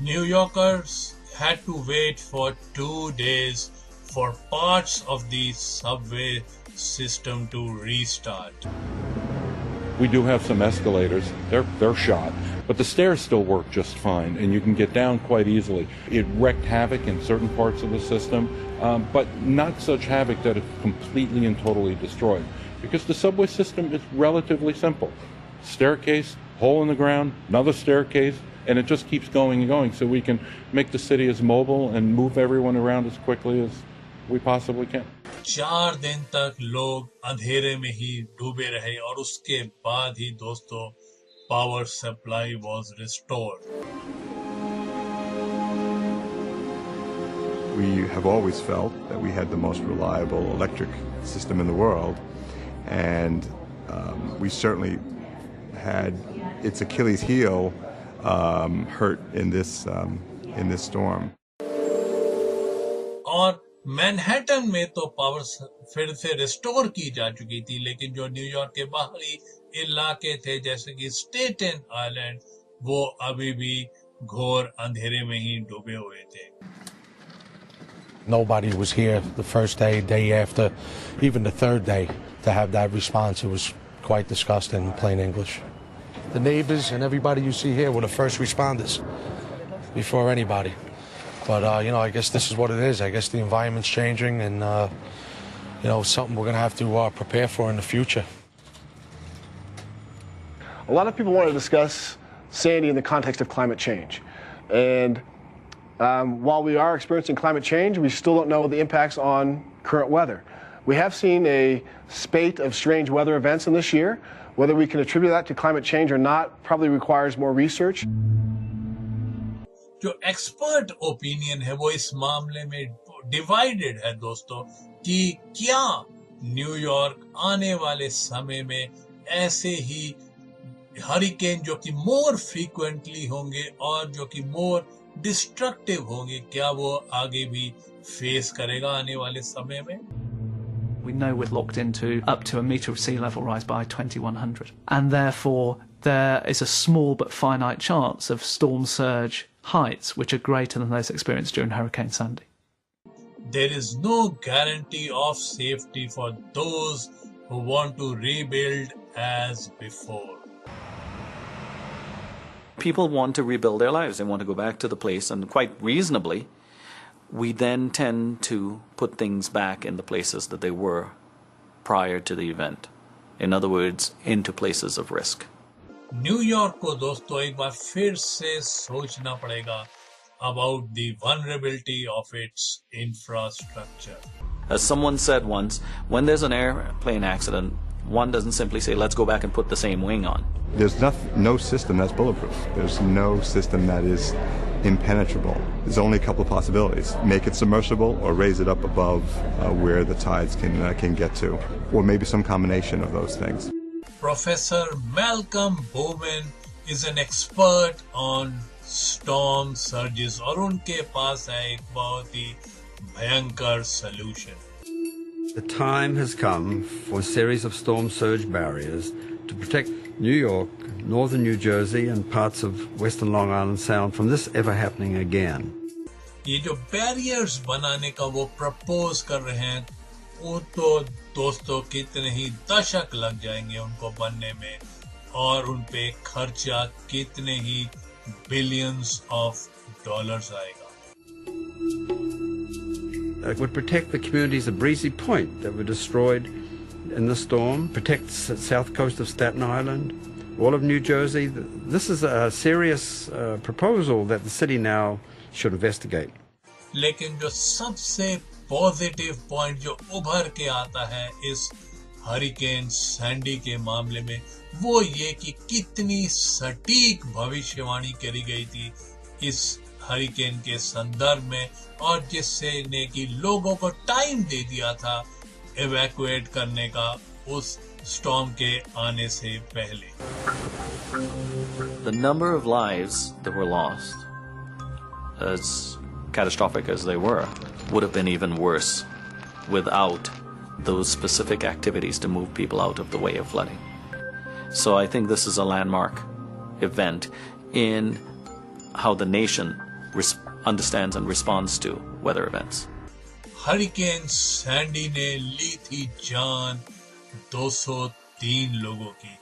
New Yorkers had to wait for 2 days for parts of the subway system to restart. We do have some escalators. They're shot, but the stairs still work just fine, and you can get down quite easily. It wreaked havoc in certain parts of the system, but not such havoc that it's completely and totally destroyed, because the subway system is relatively simple. Staircase, hole in the ground, another staircase, and it just keeps going and going, so we can make the city as mobile and move everyone around as quickly as we possibly can. 4 दिन तक लोग अंधेरे में ही डूबे रहे और उसके बाद ही दोस्तों power supply was restored. We have always felt that we had the most reliable electric system in the world, and we certainly had its Achilles heel hurt in this storm. और मैनहट्टन में तो power फिर से restore की जा चुकी थी, लेकिन जो न्यूयॉर्क के बाहरी इलाके थे जैसे कि स्टेटन आइलैंड, वो अभी भी घोर अंधेरे में ही डूबे हुए थे. Nobody was here the first day, day after, even the third day to have that response. It was quite disgusting in plain English. The neighbors and everybody you see here were the first responders before anybody. But, I guess this is what it is. I guess the environment's changing, and, something we're going to have to prepare for in the future. A lot of people want to discuss Sandy in the context of climate change. And while we are experiencing climate change, we still don't know the impacts on current weather. We have seen a spate of strange weather events in this year. Whether we can attribute that to climate change or not probably requires more research. जो expert opinion है वो इस मामले में divided है दोस्तों, कि क्या न्यूयॉर्क आने वाले समय में ऐसे ही हरिकेन जो कि मोर फ्रीक्वेंटली होंगे और जो कि मोर डिस्ट्रक्टिव होंगे, क्या वो आगे भी फेस करेगा आने वाले समय में. We know we're locked into up to a metre of sea level rise by 2100, and therefore there is a small but finite chance of storm surge heights which are greater than those experienced during Hurricane Sandy. There is no guarantee of safety for those who want to rebuild as before. People want to rebuild their lives. They want to go back to the place, and quite reasonably, we then tend to put things back in the places that they were prior to the event. In other words, into places of risk. New York को दोस्तों एक बार फिर से सोचना पड़ेगा about the vulnerability of its infrastructure. As someone said once, when there's an airplane accident, one doesn't simply say, let's go back and put the same wing on. There's no system that's bulletproof. There's no system that is impenetrable. There's only a couple of possibilities. Make it submersible or raise it up above where the tides can get to, or maybe some combination of those things. Professor Malcolm Bowman is an expert on storm surges और उनके पास है एक बहुत ही भयंकर solution. The time has come for a series of storm surge barriers to protect New York, northern New Jersey and parts of western Long Island Sound from this ever happening again. ये जो barriers बनाने का वो propose कर रहे हैं, वो तो दोस्तों कितने ही दशक लग जाएंगे उनको बनने में, और उन पे खर्चा कितने ही billions of dollars आएगा. It would protect the communities of Breezy Point that were destroyed in the storm, protect the south coast of Staten Island, all of New Jersey. This is a serious proposal that the city now should investigate. लेकिन जो सबसे positive point जो उभर के आता है इस hurricane Sandy के मामले में, वो ये कि कितनी सटीक भविष्यवाणी करी गई थी इस हरिकेन के संदर्भ में, और जिससे ने कि लोगों को टाइम दे दिया था इवैक्यूएट करने का उस स्टॉर्म के आने से पहले. The number of lives that were lost, as catastrophic as they were, would have been even worse without those specific activities to move people out of the way of flooding. So I think this is a landmark event in how the nation understands and responds to weather events. Hurricane Sandy ने ली थी जान 203 लोगों की।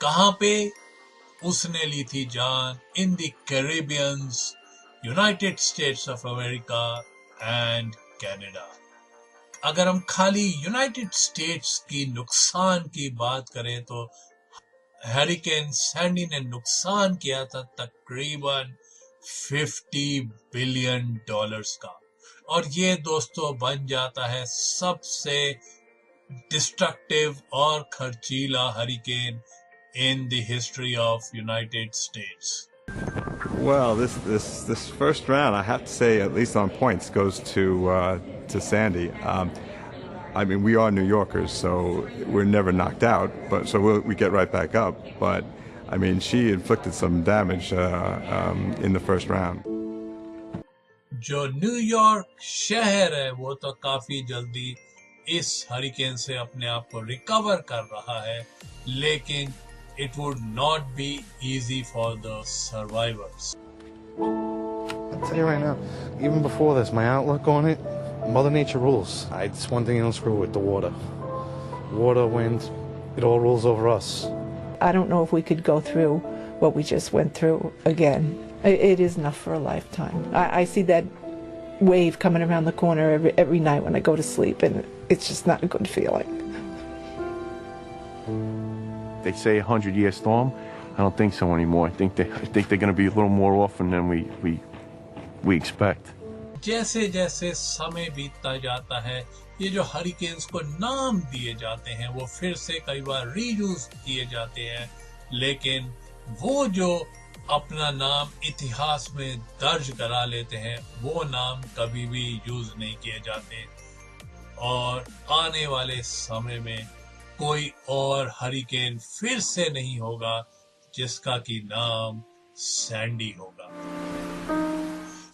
कहां पे उसने ली थी जान? In the कैरिबियंस, United states of America and Canada. अगर हम खाली यूनाइटेड स्टेट्स की नुकसान की बात करें तो हरिकेन सैंडी ने नुकसान किया था तकरीबन $50 बिलियन का, और ये दोस्तों बन जाता है सबसे डिस्ट्रक्टिव और खर्चीला hurricane in the history of United States. Well, this first round, I have to say, at least on points, goes to Sandy. I mean, we are New Yorkers, so we're never knocked out, but so we get right back up. But I mean, she inflicted some damage in the first round. जो New York शहर है वो तो काफी जल्दी इस hurricane से अपने आप को रिकवर कर रहा है, लेकिन it would not be easy for the survivors. I'll tell you right now, even before this, my outlook on it, Mother Nature rules. It's one thing I don't screw with, the water. Water, wind, it all rules over us. I don't know if we could go through what we just went through again. It is enough for a lifetime. I see that wave coming around the corner every night when I go to sleep, and it's just not a good feeling. They say 100-year storm. I don't think so anymore. I think they're going to be a little more often than we expect. जैसे जैसे समय बीतता जाता है, ये जो hurricanes को नाम दिए जाते हैं वो फिर से कई बार रीयूज किए जाते हैं, लेकिन वो जो अपना नाम इतिहास में दर्ज करा लेते हैं वो नाम कभी भी यूज नहीं किए जाते, और आने वाले समय में कोई और हरिकेन फिर से नहीं होगा जिसका की नाम सैंडी होगा।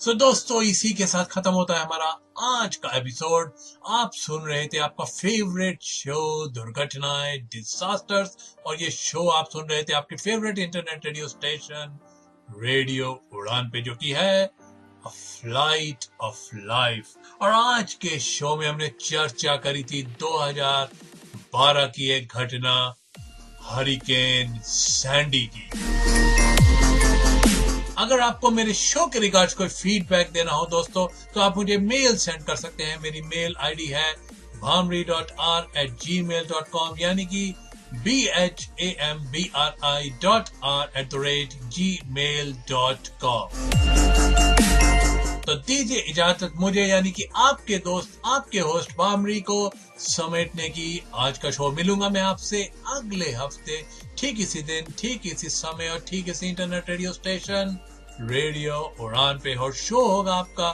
सो दोस्तों, इसी के साथ खत्म होता है हमारा आज का एपिसोड। आप सुन रहे थे आपका फेवरेट शो दुर्घटनाएं, डिजास्टर्स, और ये शो आप सुन रहे थे आपके favourite internet radio station radio उड़ान पे, जो की है अ फ्लाइट ऑफ लाइफ। और आज के शो में हमने चर्चा करी थी 2012 की एक घटना, हरिकेन सैंडी की। अगर आपको मेरे शो के रिगार्ड्स कोई फीडबैक देना हो दोस्तों, तो आप मुझे मेल सेंड कर सकते हैं। मेरी मेल आईडी है bhamri.r@gmail.com, यानी कि bhambri.r@gmail.com। तो दीजिए इजाजत मुझे, यानी कि आपके दोस्त, आपके होस्ट भामरी को समेटने की। आज का शो मिलूंगा मैं आपसे अगले हफ्ते, ठीक इसी दिन, ठीक इसी समय और ठीक इसी इंटरनेट रेडियो स्टेशन रेडियो उड़ान पे। और शो होगा आपका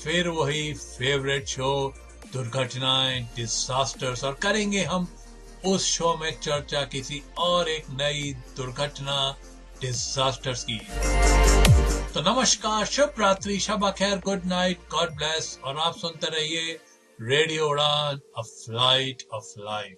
फिर वही फेवरेट शो दुर्घटनाएं, डिजास्टर्स, और करेंगे हम उस शो में चर्चा किसी और एक नई दुर्घटना, डिजास्टर्स की। तो नमस्कार, शुभ रात्रि, शब खैर, गुड नाइट, गॉड ब्लेस, और आप सुनते रहिए रेडियो उड़ान, अ फ्लाइट ऑफ लाइफ।